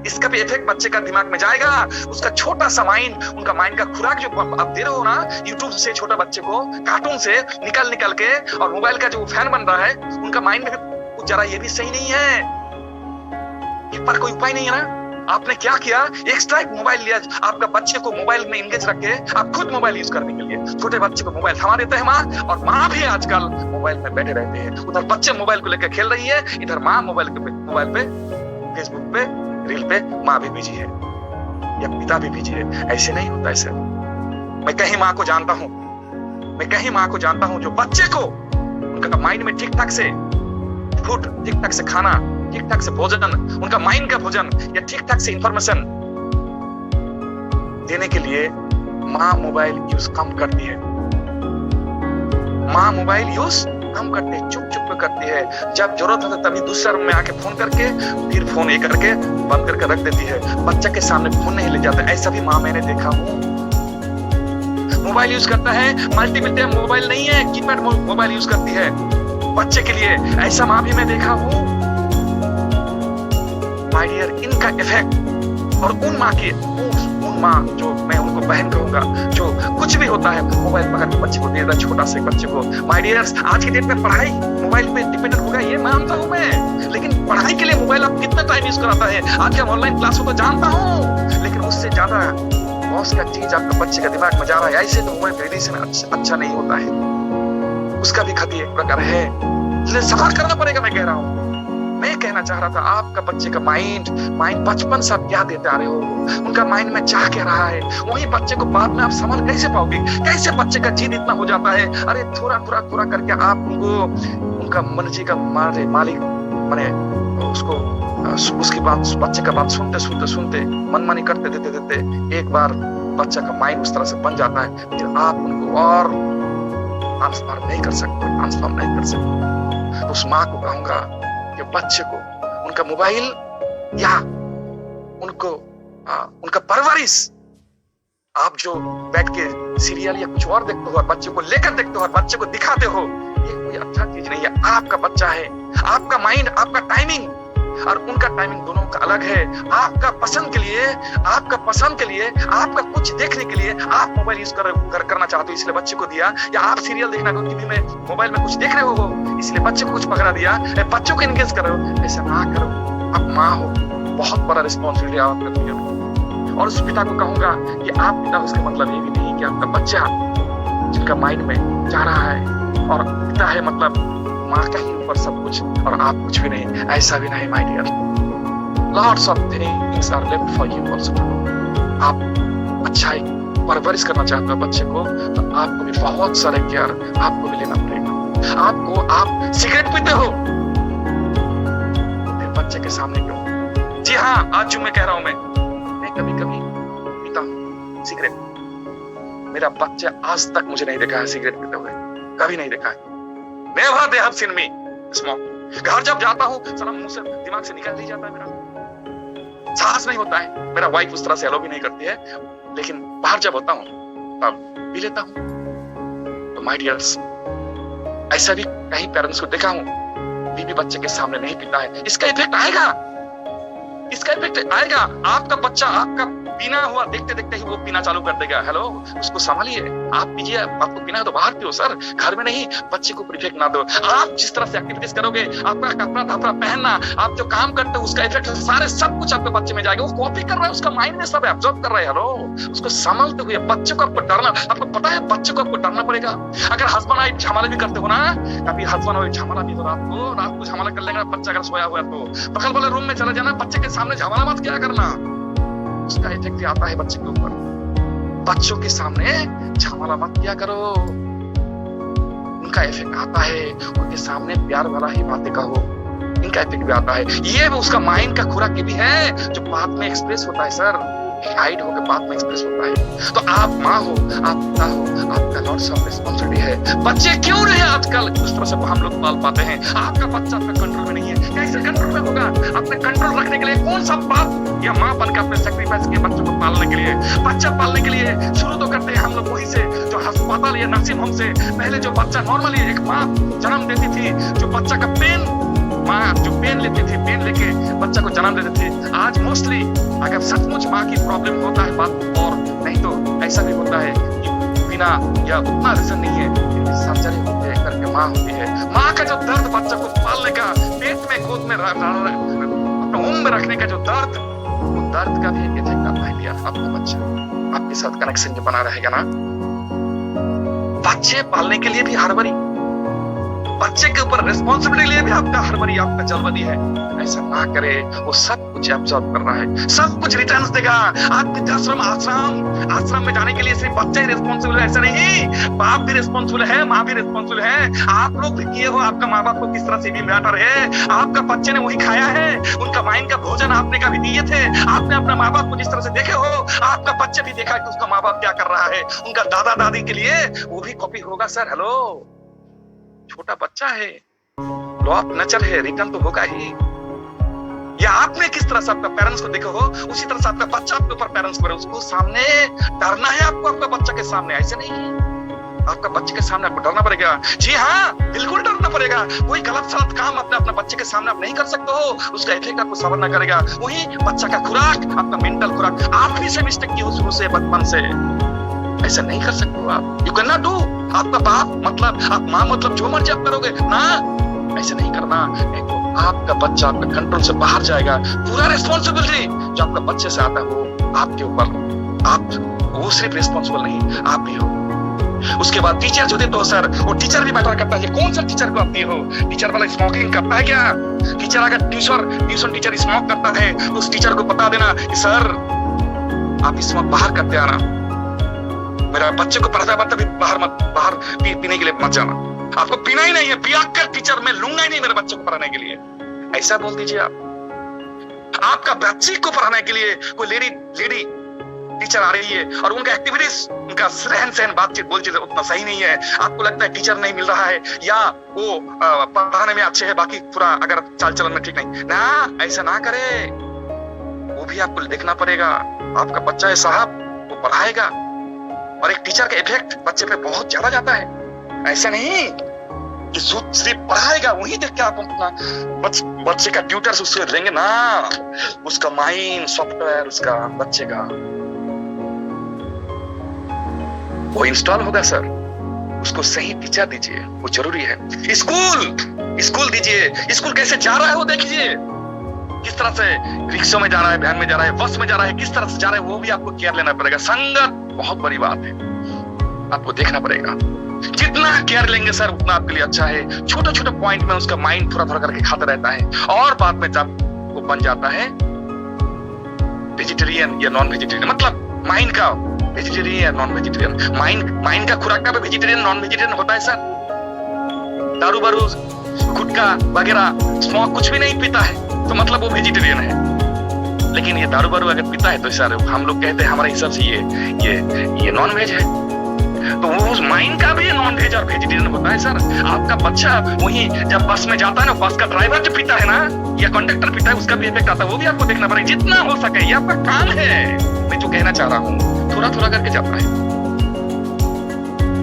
इसका भी इफेक्ट बच्चे का दिमाग में जाएगा। उसका छोटा सा माइंड, उनका माइंड का खुराक जो आप दे रहे हो ना यूट्यूब से, छोटा बच्चे को कार्टून से निकल के, और मोबाइल का जो फैन बन रहा है, उनका माइंड में कुछ जरा ये भी सही नहीं है। इस पर कोई उपाय नहीं है ना। आपने क्या किया? एक्स्ट्रा एक मोबाइल लिया, आपका बच्चे को मोबाइल में इंगेज रख के आप खुद मोबाइल यूज करने के लिए छोटे बच्चे को मोबाइल थमा देते हैं माँ, और माँ भी आजकल मोबाइल में बैठे रहते हैं। उधर बच्चे मोबाइल को लेकर खेल रही है, इधर माँ मोबाइल पे फेसबुक पे रील पे माँ भी बिजी है या पिता भी बिजी है। ऐसे नहीं होता है सर। मैं कहीं माँ को जानता हूँ जो बच्चे को उनका माइंड में ठीक ठाक से फूड, ठीक ठाक से खाना, ठीक ठाक से भोजन, उनका माइंड का भोजन या ठीक ठाक से इंफॉर्मेशन देने के लिए माँ मोबाइल यूज कम करती है। चुप करती है। जब जरूरत होता है तभी दूसरे रूम में आके फोन करके, फिर फोन ये करके बंद करके रख देती है। बच्चे के सामने फोन नहीं ले जाता। ऐसा भी माँ मैंने देखा हूँ। मोबाइल यूज करता है, मल्टीमीडिया मोबाइल नहीं है, कीपैड मोबाइल यूज करती है बच्चे के लिए। ऐसा माँ भी मैं देखा हूँ। माय डियर, इनका इफेक्ट, और उन माँ जो मैं उनको बहन कहूंगा, जो कुछ भी होता है मोबाइल पकड़ के बच्चे को दे देता, छोटा से बच्चे को। माय डियर्स, आज की डेट में पढ़ाई मोबाइल पे डिपेंडेंट होगा, ये मानता हूं मैं, लेकिन पढ़ाई के लिए मोबाइल आप कितना टाइम यूज कराता है? आज हम ऑनलाइन क्लास हो तो जानता हूँ, लेकिन उससे ज्यादा बहुत का चीज आपका बच्चे का दिमाग में जा रहा है। ऐसे तो मोबाइल रेडिएशन अच्छा नहीं होता है, उसका भी खतरा एक प्रकार है, इसलिए सफर करना पड़ेगा। मैं कह रहा हूँ, मैं कहना चाह रहा था, आपका बच्चे का माइंड बचपन से आप क्या देते आ रहे हो, उनका माइंड में चाह क्या रहा है, वही बच्चे को बाद में आप संभाल कैसे पाओगे? कैसे बच्चे का जिद इतना हो जाता है? अरे थोड़ा करके आप उनको, उनका मर्जी का मालिक माने उसको, उसकी बात, बच्चे का बात सुनते मनमानी करते देते एक बार बच्चा का माइंड उस तरह से बन जाता है, फिर आप उनको और ट्रांसफॉर्म नहीं कर सकते। उस माँ को कहूंगा कि बच्चे को उनका मोबाइल या उनका परवरिश, आप जो बैठ के सीरियल या कुछ और देखते हो और बच्चे को लेकर देखते हो और बच्चे को दिखाते हो, ये कोई अच्छा चीज नहीं है। आपका बच्चा है, आपका माइंड, आपका टाइमिंग और उनका टाइमिंग दोनों का अलग है। आपका पसंद के लिए, आपका कुछ देखने के लिए आप मोबाइल यूज करना चाहते हो, इसलिए बच्चे को दिया, या आप सीरियल देखना को टीवी में, मोबाइल में कुछ देख रहे हो इसलिए बच्चे को कुछ पकड़ा दिया, बच्चों को एंगेज कर रहे हो। ऐसा ना करो। आप माँ हो, बहुत बड़ा रिस्पॉन्सिबिलिटी आपका दुनिया में। और उस पिता को कहूंगा कि आप पिता, उसका मतलब ये भी नहीं कि आपका बच्चा जिनका माइंड में जा रहा है और पिता है मतलब माँ का ही ऊपर सब कुछ और आप कुछ भी नहीं, ऐसा भी नहीं my dear. Lots of things are left for you also to do. आप अच्छा एक परवरिश करना चाहते हो बच्चे को, तो आपको भी बहुत सारे केयर आपको भी लेना पड़ेगा। आप सिगरेट पीते हो फिर बच्चे के सामने क्यों? जी हाँ, आज जो मैं कह रहा हूं, मैं कभी कभी पीता हूं सिगरेट। मेरा बच्चा आज तक मुझे नहीं देखा है सिगरेट पीते हुए, कभी नहीं देखा है। Never they have seen me smoke। घर जब जाता हूँ साला मुंह से दिमाग से निकल नहीं जाता है, मेरा साहस नहीं होता है। मेरा वाइफ उस तरह से अलो भी नहीं करती है, लेकिन बाहर जब होता हूँ तब पी लेता हूँ। तो माय डियर्स, ऐसा भी कहीं पेरेंट्स को देखा हूँ, बीवी बच्चे के सामने नहीं पीता है। इसका इफेक्ट आएगा। आपका बच्चा आपका पीना हुआ देखते देखते ही वो पीना चालू कर देगा। हेलो, उसको संभालिए। आप पीजिए, आपको पीना है तो बाहर पियो सर, घर में नहीं। बच्चे को इफेक्ट ना दो। आप जिस तरह से एक्टिविटीज करोगे, आपका कपड़ा धपड़ा पहनना, आप जो काम करते हो उसका इफेक्ट सारे सब कुछ आपके बच्चे में जाएगा। वो कॉपी कर रहा है, उसका माइंड में सब एब्जॉर्ब कर रहा है। हेलो, उसको संभालते हुए बच्चे को आपको डरना, आपको पता है बच्चे को आपको डरना पड़ेगा। अगर हस्बैंड वाइफ झमेला भी करते हो ना, कभी हस्बैंड वाइफ झमेला भी हो, रात को झमेला कर लेगा बच्चा अगर सोया हुआ तो बगल वाले रूम में चले जाना, बच्चे के सामने झमेला मत क्या करना। उसका इफेक्ट आता है बच्चे के ऊपर। बच्चों के सामने झमेला मत किया करो, उनका इफेक्ट आता है। उनके सामने प्यार वाला ही बातें कहो, इनका इफेक्ट भी आता है। ये उसका माइंड का खुराक भी है जो बाद में एक्सप्रेस होता है सर, हाइड होकर बाद में एक्सप्रेस होता है। तो आप माँ हो, आप पिता हो, आपका लॉट्स ऑफ रिस्पॉन्सिबिलिटी है। बच्चे क्यों नहीं आजकल उस तरह से हम लोग पाल पाते हैं? आपका बच्चा आपका कंट्रोल में नहीं है, कैसे कंट्रोल में होगा? अपने कंट्रोल रखने के लिए कौन सा बाप या माँ बनकर अपने सेक्रीफाइस किए बच्चों को पालने के लिए? बच्चा पालने के लिए शुरू तो करते हैं हम लोग वही से, जो अस्पताल या नर्सिंग होम से। पहले जो बच्चा नॉर्मली एक माँ जन्म देती थी, जो बच्चा का पेन, माँ जो पेन लेती थी, पेन लेके बच्चा को जन्म देते थे। आज मोस्टली अगर सचमुच माँ की प्रॉब्लम होता है बात, और नहीं तो ऐसा भी होता है कि बिना या उतना रीजन नहीं है, सर्जरी होती है करके माँ होती है। माँ का जो दर्द बच्चा को पालने का, पेट में गोद में अपने होम में रखने का जो दर्द, वो दर्द का भी इफेक्ट आता है यार। आपका बच्चा आपके साथ कनेक्शन जो बना रहेगा ना, बच्चे पालने के लिए भी हड़बड़ी, बच्चे के ऊपर रिस्पॉन्सिबिलिटी लिए भी आपका हड़बड़ी, आपका जल्दबाजी है। ऐसा ना करे, वो सब कुछ एब्जॉर्ब कर रहा है, सब कुछ रिटर्न्स देगा। आप आश्रम में जाने के लिए सिर्फ बच्चा ही रिस्पॉन्सिबल है, ऐसा नहीं। बाप भी रिस्पॉन्सिबल है, माँ भी रिस्पॉन्सिबल है। आप लोग भी किए हो, आपका माँ बाप को किस तरह से भी मैटर है। आपका बच्चे ने वही खाया है, उनका माइंड का भोजन आपने कभी दिए थे। आपने अपने माँ बाप को जिस तरह से देखे हो, आपका बच्चे भी देखा कि उसका माँ बाप क्या कर रहा है। उनका दादा दादी के लिए वो भी कॉपी होगा सर। हेलो, छोटा बच्चा है, लॉ ऑफ नेचर है, रिटर्न तो होगा ही। या आपने किस तरह से आपका पेरेंट्स को देखा हो, उसी तरह से आपका बच्चा आपके ऊपर पेरेंट्स को, उसको सामने डरना है आपको, आपका बच्चा के सामने। ऐसे नहीं है, आपका बच्चे के सामने आपको डरना पड़ेगा। जी हाँ, बिल्कुल डरना पड़ेगा। कोई गलत सलत काम अपने बच्चे के सामने आप नहीं कर सकते हो, उसका इफेक्ट आपको समझना करेगा। वही बच्चा का खुराक, आपका मेंटल खुराक, आप भी से मिस्टेक की हो शुरू से, बचपन से। ऐसा नहीं कर सकते हो आप। You can not do. आपका बाप मतलब, आप माँ मतलब जो मर्जी आप करोगे ना, ऐसे नहीं करना। आपका बच्चा आपका कंट्रोल से बाहर जाएगा। पूरा रिस्पॉन्सिबिलिटी जो आपका बच्चे से आता है वो आपके ऊपर। आप वो सिर्फ रिस्पॉन्सिबल नहीं, आप भी हो। उसके बाद टीचर जो देते हो सर, वो टीचर भी मैटर करता है। कौन सा टीचर को आप दिए हो? टीचर वाला स्मोकिंग करता है क्या? टीचर अगर ट्यूशन टीचर स्मोक करता है तो उस टीचर को बता देना कि सर आप स्मोक बाहर करते आना, मेरा बच्चे को पढ़ाता भी बाहर पीने के लिए मत जाना। आपको पीना ही नहीं है, पिया कर टीचर मैं लूंगा ही नहीं मेरे बच्चे को पढ़ाने के लिए। ऐसा बोल दीजिए आप। आपका बच्चे को पढ़ाने के लिए कोई लेडी टीचर आ रही है और उनका एक्टिविटीज, उनका रहन सहन, बातचीत बोलचीत उतना सही नहीं है, आपको लगता है टीचर नहीं मिल रहा है या वो पढ़ाने में अच्छे है, बाकी पूरा अगर चाल चलन में ठीक नहीं ना, ऐसा ना करे। वो भी आपको देखना पड़ेगा। आपका बच्चा है साहब, वो पढ़ाएगा, और एक टीचर का इफेक्ट बच्चे पे बहुत ज्यादा जाता है। ऐसा नहीं, कि सिर्फ पढ़ाएगा, वही देख के आप अपना बच्चे का ट्यूटर उसको देंगे ना, उसका माइंड सॉफ्टवेयर उसका बच्चे का वो इंस्टॉल होगा सर। उसको सही टीचर दीजिए, वो जरूरी है। स्कूल दीजिए, स्कूल कैसे जा रहा है वो देखिए, किस तरह से रिक्शा में जा रहा है, वैन में जा रहा है, बस में जा रहा है, किस तरह से जा रहा है वो भी आपको केयर लेना पड़ेगा। संगत बहुत बड़ी बात है, आपको देखना पड़ेगा। जितना केयर लेंगे सर उतना आपके लिए अच्छा है। छोटे छोटे पॉइंट में उसका माइंड थोड़ा थोड़ा करके खाता रहता है, और बाद में जब वो बन जाता है वेजिटेरियन या नॉन वेजिटेरियन, मतलब माइंड का वेजिटेरियन या नॉन वेजिटेरियन, माइंड का खुराक का वेजिटेरियन नॉन वेजिटेरियन होता है सर। दारू बारू गुटखा वगैरह स्मोक कुछ भी नहीं पीता है तो मतलब वो वेजिटेरियन है। लेकिन ये दारू बारू अगर पीता है तो सर हम लोग कहते हैं हमारे हिसाब से ये नॉन वेज है। तो वो उस माइंड का भी नॉन वेज और वेजिटेरियन होता है सर। आपका बच्चा वही जब बस में जाता है ना, बस का ड्राइवर जो पीता है ना या कंडक्टर पीता है, उसका भी इफेक्ट आता है, वो भी आपको देखना पड़ेगा। जितना हो सके ये आपका काम है। मैं जो कहना चाह रहा हूँ थोड़ा थोड़ा करके जाता है,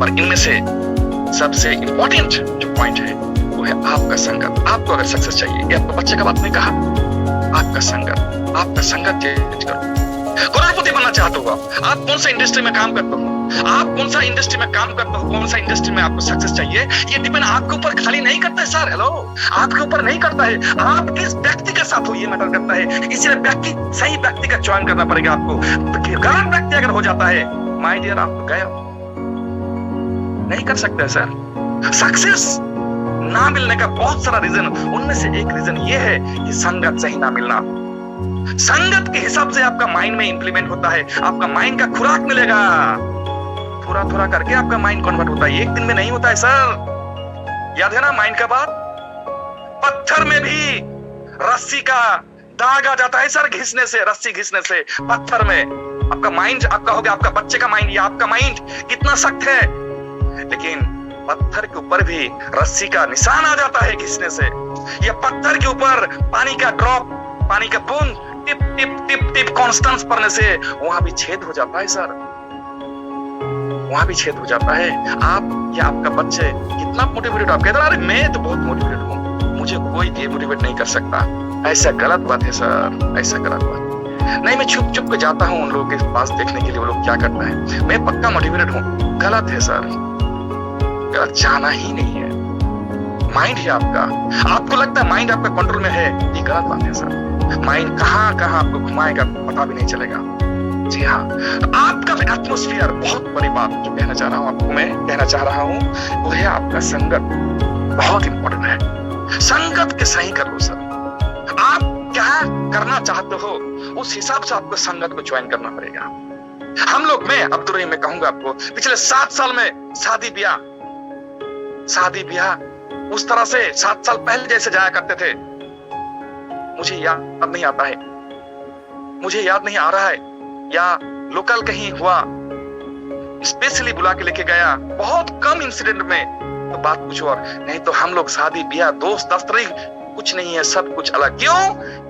पर इनमें से सबसे इंपॉर्टेंट जो पॉइंट है वो है आपका संगत। आपको अगर सक्सेस चाहिए, ये आपको बच्चे का बात नहीं कहा, आपका संगत चेंज करो। करोड़पति बनना चाहते हो आप कौन सा इंडस्ट्री में काम करते हो, आप कौन सा इंडस्ट्री में काम करते हो, कौन सा इंडस्ट्री में आपको सक्सेस चाहिए, ये डिपेंड आपके ऊपर खाली नहीं करता है सर। हेलो, आपके ऊपर नहीं करता है, आप किस व्यक्ति के साथ हो ये मैटर करता है। इसलिए सही व्यक्ति का चयन करना पड़ेगा आपको। गलत व्यक्ति अगर हो जाता है, माय डियर, आप तो गए हो, नहीं कर सकते सर। सक्सेस ना मिलने का बहुत सारा रीजन, उनमें से एक रीजन ये है कि संगत सही ना मिलना। संगत के हिसाब से आपका माइंड में इंप्लीमेंट होता है, आपका माइंड का खुराक मिलेगा। थोड़ा थोड़ा करके आपका माइंड कन्वर्ट होता है, एक दिन में नहीं होता है सर। याद है ना माइंड का बात। पत्थर में भी रस्सी का दाग आ जाता है सर, घिसने से, रस्सी घिसने से। पत्थर में आपका माइंड, आपका हो गया आपका बच्चे का माइंड या आपका माइंड कितना सख्त है, लेकिन पत्थर के ऊपर भी रस्सी का निशान आ जाता है घिसने से। या पत्थर के ऊपर पानी का ड्रॉप, पानी का बूंद टिप टिप टिप टिप कांस्टेंस पड़ने से वहां भी छेद हो जाता है सर, वहां भी छेद हो जाता है। आप या आपका बच्चे कितना मोटिवेटेड, आप कहते हैं अरे मैं तो बहुत मोटिवेटेड हूँ, मुझे कोई डिमोटिवेट नहीं कर सकता। ऐसा गलत बात है सर, ऐसा गलत बात नहीं। मैं छुप छुप के जाता हूँ उन लोगों के पास देखने के लिए वो लोग क्या करता है। मैं पक्का मोटिवेटेड हूँ, गलत है सर, गलत जाना ही नहीं है। माइंड है आपका, आपको लगता है माइंड आपका कंट्रोल में है, ये गलत बात है सर। माइंड कहाँ कहाँ आपको घुमाएगा पता भी नहीं चलेगा। जी हाँ, आपका एटमॉस्फेयर, बहुत बड़ी बात जो कहना चाह रहा हूँ आपको, मैं कहना चाह रहा हूँ वो है आपका संगत, बहुत इंपॉर्टेंट है। संगत के सही कर लो सर। आप क्या करना चाहते हो उस हिसाब से आपको संगत को ज्वाइन करना पड़ेगा। हम लोग, मैं अब्दुल रहीम, मैं कहूंगा आपको, पिछले 7 साल में शादी ब्याह उस तरह से 7 साल पहले जैसे जाया करते थे, मुझे याद नहीं आता है, मुझे याद नहीं आ रहा है। या लोकल कहीं हुआ, स्पेशली बुला के लेके गया, बहुत कम इंसिडेंट में तो बात कुछ और, नहीं तो हम लोग शादी ब्याह दोस्त दस्तरी कुछ नहीं है, सब कुछ अलग। क्यों?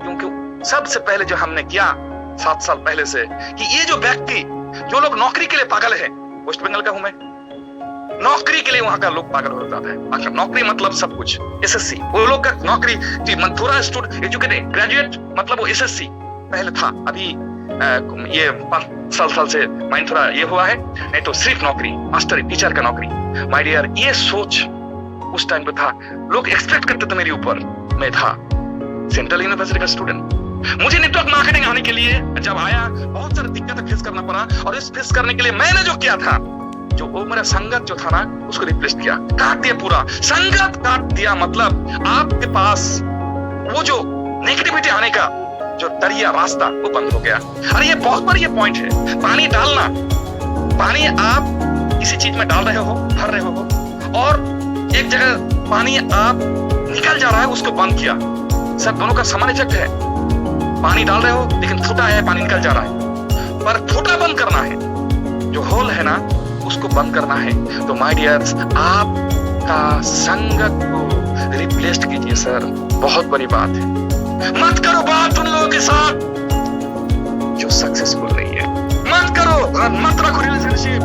क्योंकि सबसे पहले जो हमने किया 7 साल पहले से, कि ये जो व्यक्ति, जो लोग नौकरी के लिए पागल है, वेस्ट बंगाल का हूं मैं, नौकरी के लिए वहां का लोग पागल हो जाता है। नौकरी मतलब सब कुछ, एसएससी, वो लोग का नौकरी, थोड़ा स्टूडेंट एजुकेटेड ग्रेजुएट मतलब वो एसएससी पहले था, अभी ये 5 साल से माइंड थोड़ा ये हुआ है, नहीं तो सिर्फ नौकरी, मास्टर टीचर का नौकरी। माय डियर, ये सोच उस टाइम पे था, लोग एक्सपेक्ट करते थे मेरे ऊपर। मैं था सेंट्रल यूनिवर्सिटी का स्टूडेंट, मुझे नेटवर्क मार्केटिंग आने के लिए जब आया बहुत सारी दिक्कतें फेस करना पड़ा, और इस फेस करने के लिए मैंने जो किया था, जो वो मेरा संगत जो था ना, उसको रिप्लेस किया, काट दिया पूरा। संगत काट दिया मतलब आपके पास वो जो नेगेटिविटी आने का जो दरिया रास्ता वो बंद हो गया। अरे ये बहुत बड़ी ये पॉइंट है। पानी डालना, पानी आप किसी चीज में डाल रहे हो, भर रहे हो, और एक जगह पानी आप निकल जा रहा है, उसको बंद किया। सब दोनों का समान इफेक्ट है। पानी डाल रहे हो लेकिन फूटा है, पानी निकल जा रहा है, पर फूटा बंद करना है, जो होल है ना उसको बंद करना है। तो माय डियर्स, आपका संगत को रिप्लेस कीजिए सर, बहुत बड़ी बात है। मत करो बात उन लोगों के साथ जो सक्सेसफुल नहीं है, मत करो, मत रखो रिलेशनशिप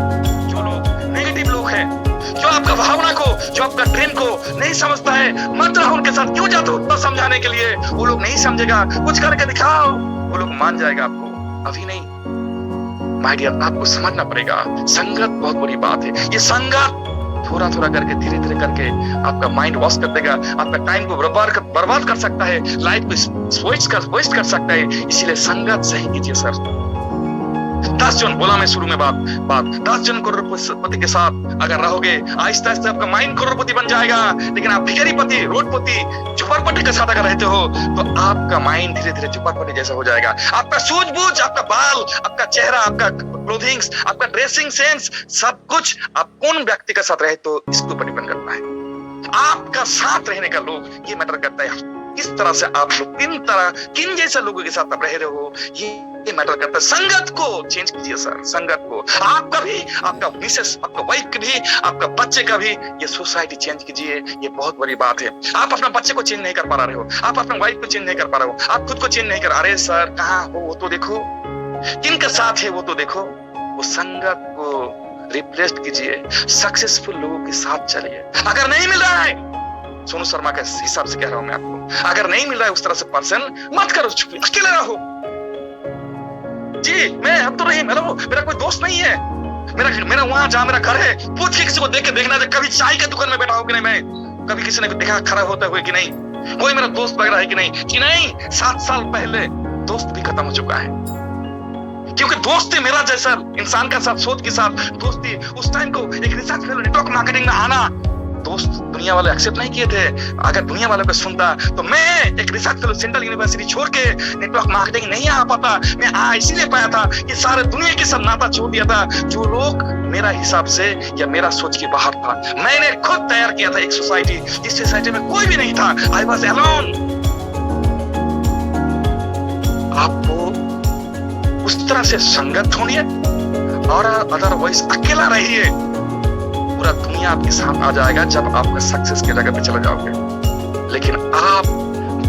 जो लोग नेगेटिव लोग हैं, जो आपका भावना को, जो जो आपका ड्रीम को नहीं समझता है, मत रहो उनके साथ। क्यों जाते हो उतना समझाने के लिए? वो लोग नहीं समझेगा, कुछ करके दिखाओ, वो लोग मान जाएगा आपको। अभी नहीं माय डियर, आपको समझना पड़ेगा संगत बहुत बड़ी बात है। ये संगत थोड़ा थोड़ा करके, धीरे धीरे करके आपका माइंड वॉश कर देगा, आपका टाइम को बर्बाद कर सकता है, लाइफ को वेस्ट कर सकता है। इसीलिए संगत सही कीजिए सर। 10 जन बोला मैं शुरू में बात 10 जन करोड़पति के साथ अगर रहोगे, आहिस्ता आहिस्ता आपका माइंड करोड़पति बन जाएगा। लेकिन आप भिखारीपति, रोडपति, झुपड़पट्टी के साथ अगर रहते हो तो आपका माइंड धीरे धीरे झुपड़पट्टी जैसा हो जाएगा। आपका सूझबूझ, आपका बाल, आपका चेहरा, आपका क्लोथिंग्स, आपका ड्रेसिंग सेंस, सब कुछ आप कौन व्यक्ति के साथ रहे तो इसके ऊपर डिपेंड करता है। आपका साथ रहने का लोग ये मैटर करता है। किस तरह से आप लोग किन जैसे लोगों के साथ आप रह रहे हो, ये मैटर करता है। संगत को चेंज कीजिए सर, संगत को। आपका भी, आपका मिसेस, आपका वाइफ का भी, आपका बच्चे का भी, ये सोसाइटी चेंज कीजिए। ये बहुत बड़ी बात है। आप अपना बच्चे को चेंज नहीं कर पा रहे हो, आप अपना वाइफ को चेंज नहीं कर पा रहे हो, आप खुद को चेंज नहीं कर। अरे सर कहाँ हो वो तो देखो, किनके साथ है वो तो देखो। वो संगत को रिप्लेस कीजिए, सक्सेसफुल लोगों के साथ चलिए। अगर नहीं मिल रहा है, सोनू शर्मा के हिसाब से कह रहा हूं मैं आपको, अगर नहीं मिल रहा है उस तरह से पर्सन, मत करो, अकेले रहो। जी मैं अब तो नहीं, मेरा कोई दोस्त नहीं है। मेरा वहां जहां मेरा घर है, पूछ के किसी को देख के देखना, कभी चाय की दुकान में बैठा हो कि नहीं, मैं कभी किसी ने देखा खड़ा होता हुए कि नहीं, कोई मेरा दोस्त वगैरह है कि नहीं 7 साल पहले दोस्त भी खत्म हो चुका है। क्योंकि दोस्ती मेरा जैसा इंसान का साथ, सोच के साथ दोस्ती, उस टाइम को एक रिसर्च फेलो नेटवर्क मार्केटिंग में आना, दोस्त दुनिया वाले एक्सेप्ट नहीं किए थे। अगर दुनिया वालों को सुनता तो मैं एक रिसर्च फेलो सेंट्रल यूनिवर्सिटी छोड़ के नेटवर्क मार्केटिंग नहीं आ पाता। मैं इसीलिए पाया था कि सारे दुनिया के साथ नाता छोड़ दिया था जो लोग मेरा हिसाब से या मेरा सोच के बाहर था। मैंने खुद तैयार किया था एक सोसाइटी, जिस सोसाइटी में कोई भी नहीं था। I was alone. आपको उस तरह से संगत होनी है और अदरवाइज अकेला रहिए। पूरा दुनिया आपके साथ आ जाएगा जब आप सक्सेस की जगह पे चले जाओगे। लेकिन आप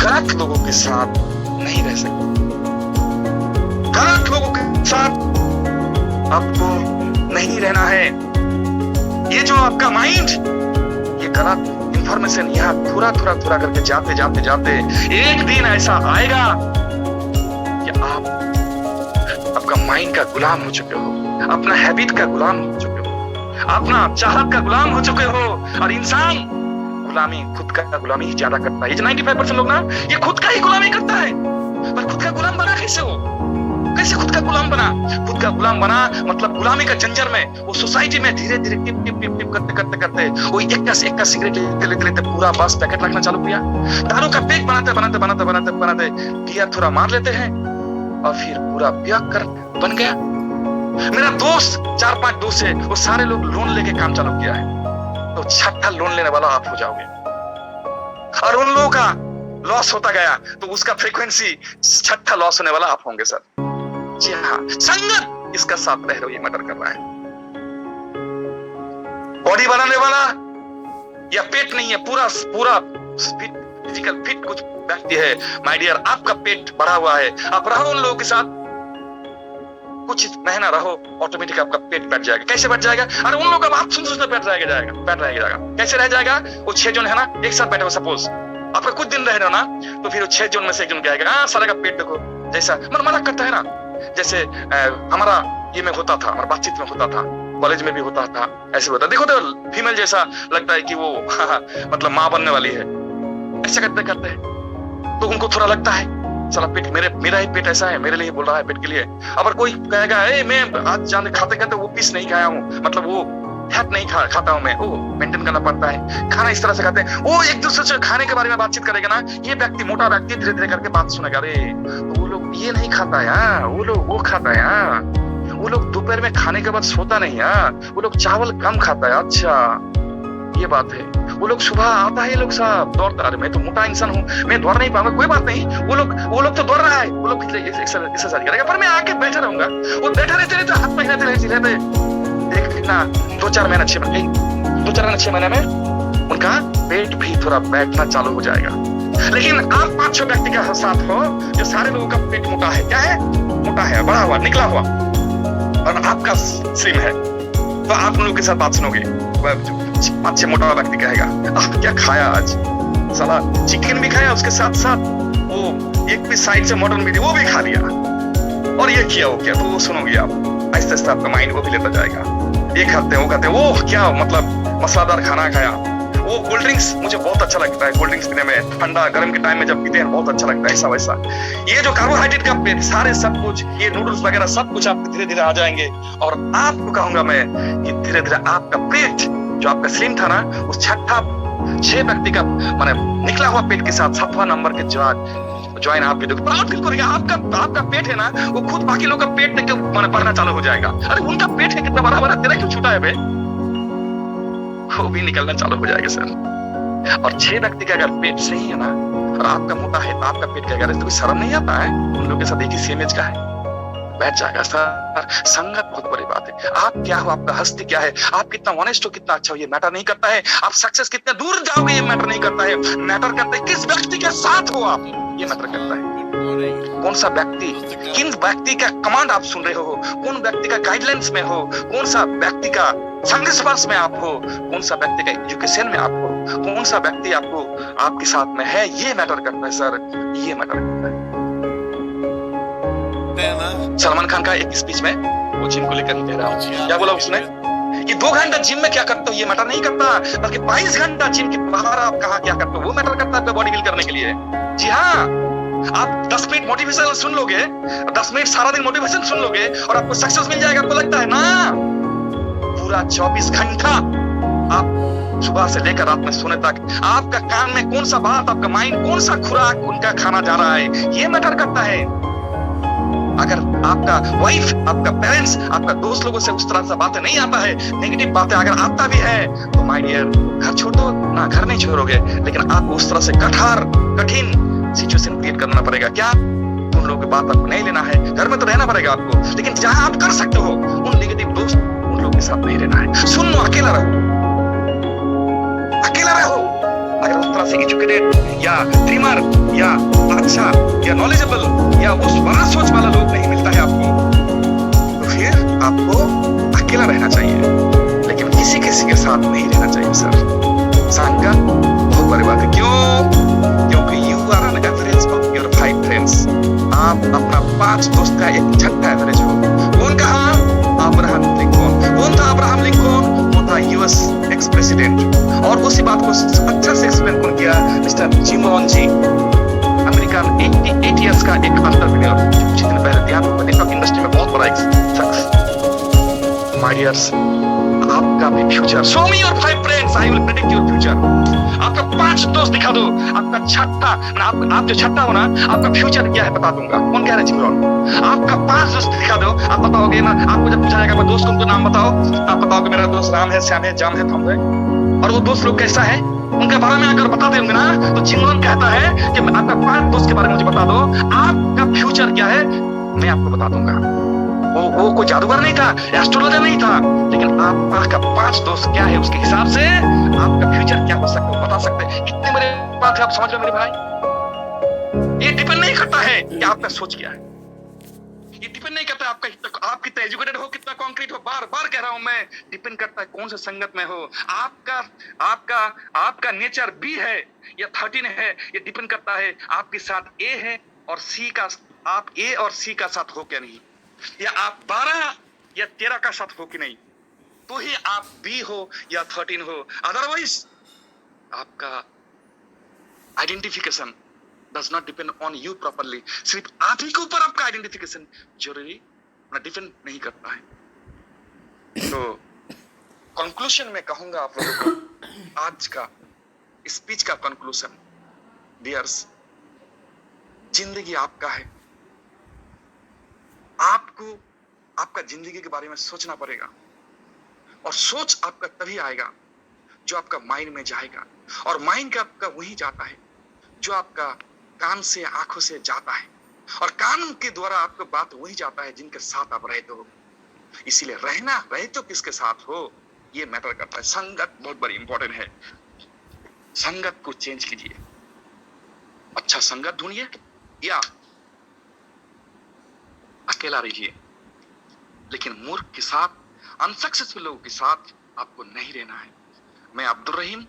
गलत लोगों के साथ नहीं रह सकते। गलत लोगों के साथ आपको नहीं रहना है। ये जो आपका माइंड, ये गलत इंफॉर्मेशन यहाँ थोड़ा करके जाते एक दिन ऐसा आएगा कि आप आपका माइंड का गुलाम हो चुके हो, अपना हैबिट का गुलाम हो चुके हो, अपना चाहत का गुलाम हो चुके हो। और इंसान गुलामी, खुद का गुलामी ही ज्यादा करता है। ये 95% लोग ना, ये खुद का ही गुलामी करता है। पर खुद का गुलाम बना कैसे हो? कैसे खुद का गुलाम बना? खुद का गुलाम बना मतलब गुलामी का जंजर में, वो सोसाइटी में धीरे धीरे टिप करते वो एक का सिगरेट लेते पूरा बस पैकेट रखना चालू किया। दारू का पैक बनाते बियर थोड़ा मार लेते हैं और फिर पूरा पिया कर बन गया। मेरा दोस्त 4-5 दोस्त है, वो सारे लोग लोन लेके काम चालू किया है। तो 6ठा लोन लेने वाला आप हो जाओगे। और उन लोगों का लॉस होता गया तो उसका फ्रीक्वेंसी 6ठा लॉस होने वाला आप होंगे सर। जी हाँ, संगत इसका साथ रह रहे हो, ये मैटर कर रहा है। बॉडी बनाने वाला या पेट नहीं है, पूरा फिजिकल फिट कुछ व्यक्ति है माय डियर, आपका पेट बढ़ा हुआ है, आप रहो उन लोगों के साथ, कुछ महीना रहो, ऑटोमेटिक आपका पेट बैठ जाएगा। कैसे बैठ जाएगा? अरे उन लोगों का बात सुन बैठ जाएगा। कैसे रह जाएगा? वो 6 जन है ना, एक साथ बैठे हो, सपोज आपका कुछ दिन रह रहे हो ना, तो फिर वो 6 जन में से एक जन कहेगा, हाँ सारे का पेट देखो, जैसा मना करता है ना। जैसे हमारा ये में होता था, हमारा बातचीत में होता था, कॉलेज में भी होता था, ऐसे होता। देखो तो फीमेल जैसा लगता है कि वो मतलब माँ बनने वाली है, ऐसा करते हैं तो उनको थोड़ा लगता है साला पेट मेरा ही पेट ऐसा है, मेरे लिए बोल रहा है पेट के लिए। अगर कोई कहेगा मैं आज जाने खाते वो पीस नहीं खाया हूँ, मतलब वो फैट नहीं खाता हूँ मैं, वो मेंटेन करना पड़ता है, खाना इस तरह से खाते हैं। वो एक दूसरे से खाने के बारे में बातचीत करेगा ना, ये व्यक्ति मोटा व्यक्ति धीरे धीरे करके बात सुनेगा, अरे तो वो लोग ये नहीं खाता है, वो लोग वो खाता है, वो लोग दोपहर में खाने के बाद सोता नहीं है, वो लोग चावल कम खाता है। अच्छा ये बात है। वो लोग सुबह आता है, लोग सब दौड़ता, अरे मैं तो मोटा इंसान हूँ, मैं दौड़ नहीं पाऊंगा, कोई बात नहीं, वो लोग तो दौड़ रहा है, वो लोग एक्सरसाइज करेगा, पर मैं आके बैठा रहूंगा। वो बैठा रहते हाथ महीने देखना 2-4 महीना 6 महीने में उनका पेट भी थोड़ा बैठना चालू हो जाएगा। लेकिन आप 5-6 व्यक्ति के साथ हो जो सारे लोगों का पेट मोटा है, क्या है? मोटा है, बड़ा हुआ, निकला हुआ, और आपका स्लिम है, तो आप उन लोगों के साथ बात सुनोगे। पांच छह मोटा व्यक्ति कहेगा क्या खाया आज, साला चिकन भी खाया, उसके साथ साथ वो एक भी साइड से मटन भी वो भी खा लिया, और ये किया वो क्या, तो वो सुनोगे आप आहिस्ता आहिस्ता आपका माइंड वो भी लेता जाएगा। ये खाते हैं वो खाते हैं, वो क्या मतलब मसालेदार खाना खाया, वो कोल्ड ड्रिंक्स मुझे बहुत अच्छा लगता है, कोल्ड ड्रिंक्स पीने में ठंडा गर्म के टाइम में जब पीते हैं बहुत अच्छा लगता है, ऐसा वैसा। ये जो कार्बोहाइड्रेट का पेट सारे सब कुछ ये नूडल्स वगैरह सब कुछ आप धीरे धीरे आ जाएंगे, और आपको कहूंगा मैं कि धीरे धीरे आपका पेट जो आपका स्लिम था ना, उस छठा 6 व्यक्ति का माने निकला हुआ पेट के साथ 7वां नंबर के ज्वाइन आप देखो, प्राउड फील करेगा। आपका पेट है ना, वो खुद बाकी लोग का पेट देख के माने बढ़ना चालू हो जाएगा। अरे उनका पेट है कितना बड़ा बड़ा, तेरा क्यों छोटा है बे, वो भी निकलना चालू हो जाएगा सर। और 6 व्यक्ति का अगर पेट सही है ना, और आपका मोटा है तो आपका पेट क्या, तो कोई शर्म नहीं आता है उन लोगों के साथ एक ही सेम एज का है, बैठ जाएगा सर। संगत बहुत बड़ी बात है। आप क्या हो, आपका हस्ती क्या है, आप कितना ऑनेस्ट हो, कितना अच्छा हो, ये मैटर नहीं करता है। आप सक्सेस कितने दूर जाओगे, ये मैटर नहीं करता है। मैटर करता है किस व्यक्ति के साथ हो आप, ये मैटर करता है। कौन सा व्यक्ति, किन व्यक्ति का कमांड आप सुन रहे हो, कौन व्यक्ति का गाइडलाइंस में हो, कौन सा व्यक्ति का संस्पर्श में आप हो, कौन सा व्यक्ति का एजुकेशन में आप हो, कौन सा व्यक्ति आपको आपके साथ में है, ये मैटर करता है सर, ये मैटर करता है। सलमान खान का एक स्पीच में वो जिम को लेकर कह रहा हूँ, क्या बोला उसने, ये 2 घंटा जिम में क्या करते हो ये मैटर नहीं करता, बल्कि 22 घंटा जिम के बाहर आप कहाँ क्या करते हो वो मैटर करता है बॉडी बिल्ड करने के लिए। जी हाँ, आप 10 मिनट मोटिवेशन सुन लोगे, 10 मिनट सारा दिन मोटिवेशन सुन लोगे और आपको सक्सेस मिल जाएगा, आपको लगता है ना। पूरा 24 घंटा आप सुबह से लेकर रात में सोने तक आपका कान में कौन सा बात, आपका माइंड कौन सा खुराक उनका खाना जा रहा है, ये मैटर करता है। अगर आपका वाइफ, आपका पेरेंट्स, आपका दोस्त लोगों से उस तरह से बातें नहीं आता है, नेगेटिव बातें अगर आता भी है, तो माय डियर घर छोड़ दो ना, घर नहीं छोड़ोगे, लेकिन आपको उस तरह से कठिन सिचुएशन क्रिएट करना पड़ेगा। क्या उन लोगों की बात आपको नहीं लेना है, घर में तो रहना पड़ेगा आपको, लेकिन जहां आप कर सकते हो उन नेगेटिव दोस्त उन लोगों के साथ नहीं रहना है। सुन लो, अकेला रहो। अगर उस तरह से एजुकेटेड या ड्रीमर या अच्छा या नॉलेजेबल या उस बड़ा सोच वाला लोग नहीं मिलता है आपको, तो फिर आपको अकेला रहना चाहिए, लेकिन किसी के साथ नहीं रहना चाहिए सर। संगत बहुत बड़ी बात है। क्यों? क्योंकि you are an average of your 5 friends. आप अपना 5 दोस्त का एक छठा एवरेज हो। कौन कहा? Abraham Lincoln. कौन था अब्राहम लिंकन? वो था यूएस एक्स प्रेसिडेंट। और उसी बात को अच्छा से एक्सप्लेन कौन किया? मिस्टर जिम रोहन जी, अमेरिकन 88 इयर्स का एक एंटरप्रेन्योर, कुछ दिन पहले दिया नेटवर्क इंडस्ट्री में बहुत बड़ा एक सक्सेस। माय डियर्स, आपका भी future, show me your 5 friends, I will predict your future. आपका 5 दोस्त दिखा दो, आपका छठा, आप जो छठा हो ना, आपका फ्यूचर क्या है बता दूंगा। कौन कह रहा है जिम रोहन? आपका 5 दोस्त दिखा दो, आप बताओगे ना। आपको जब पूछा जाएगा दोस्त को नाम बताओ, आप बताओगे मेरा दोस्त राम है, श्याम है, जाम है, थम है, और वो दोस्त लोग कैसा है उनके बारे में अगर बता देंगे ना, तो जिमरोन कहता है कि आपका 5 दोस्त के बारे में मुझे बता दो, आपका फ्यूचर क्या है मैं आपको बता दूंगा। वो कोई जादूगर नहीं था, एस्ट्रोलॉजर नहीं था, लेकिन आपका 5 दोस्त क्या है उसके हिसाब से आपका फ्यूचर क्या हो सकता है बता सकते हैं। कितने बड़े बात है, आप समझ रहे मेरे भाई। ये डिपेंड नहीं करता है कि आपका सोच क्या है, ये डिपेंड नहीं करता आप कितना एजुकेटेड हो, कितना कॉन्क्रीट हो, बार बार कह रहा हूं मैं, डिपेंड करता है कौन से संगत में हो। आपका नेचर बी है या 13 है, ये डिपेंड करता है आपके साथ ए है और सी का, आप ए और सी का साथ हो क्या नहीं, या आप 12 या 13 का साथ हो कि नहीं, तो ही आप बी हो या 13 हो। अदरवाइज आपका identification does not depend on you properly। सिर्फ आप ही के ऊपर आपका आइडेंटिफिकेशन जरूरी ना डिपेंड नहीं करता है। तो कंक्लूजन में कहूंगा आप लोगों को, आज का स्पीच का कंक्लूजन, डियर्स, जिंदगी आपका है, आपको आपका जिंदगी के बारे में सोचना पड़ेगा, और सोच आपका तभी आएगा जो आपका माइंड में जाएगा, और माइंड का आपका वही जाता है जो आपका कान से आंखों से जाता है, और कान के द्वारा आपको बात वही जाता है जिनके साथ आप रहते हो। इसीलिए रहे तो किसके साथ हो ये मैटर करता है। संगत बहुत बड़ी इंपॉर्टेंट है। संगत को चेंज कीजिए, अच्छा संगत ढूंढिए या अकेला रहिए, लेकिन मूर्ख के साथ, अनसक्सेसफुल लोगों के साथ आपको नहीं रहना है। मैं अब्दुल रहीम,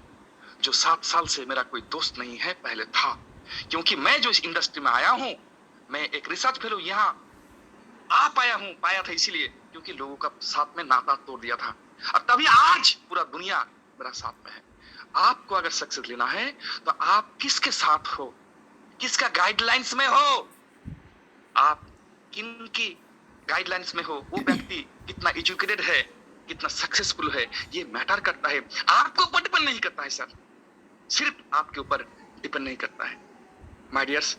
जो 7 साल से मेरा कोई दोस्त नहीं है, पहले था, क्योंकि मैं जो इस इंडस्ट्री में आया हूं, मैं एक रिसर्च फेलो यहाँ आ पाया था इसीलिए क्योंकि लोगों का साथ में नाता तोड़ दिया था, और तभी आज पूरा दुनिया मेरा साथ में है। आपको अगर सक्सेस लेना है तो आप किसके साथ हो, किसका गाइडलाइंस में हो, आप किन की गाइडलाइंस में हो, वो व्यक्ति कितना एजुकेटेड है, कितना सक्सेसफुल है, ये मैटर करता है। आपके ऊपर डिपेंड नहीं करता है सर, सिर्फ आपके ऊपर डिपेंड नहीं करता है। माय डियर्स,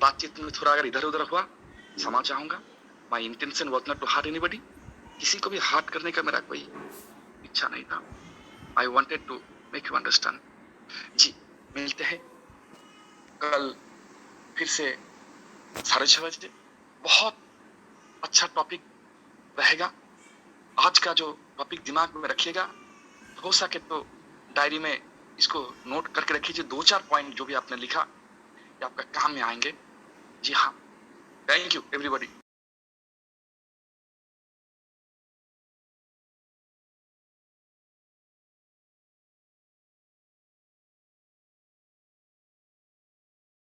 बातचीत में थोड़ा अगर इधर उधर हुआ क्षमा चाहूंगा। My intention was not to hurt anybody, किसी को भी हार्ट करने का मेरा कोई इच्छा नहीं था। I wanted to make you understand. जी, मिलते हैं कल फिर से 6:30 बजे। बहुत अच्छा टॉपिक रहेगा। आज का जो टॉपिक दिमाग में रखिएगा, हो सके तो डायरी में इसको नोट करके रखिए। 2-4 पॉइंट जो भी आपने लिखा ये आपका काम में आएंगे। जी हाँ, थैंक यू एवरीबॉडी।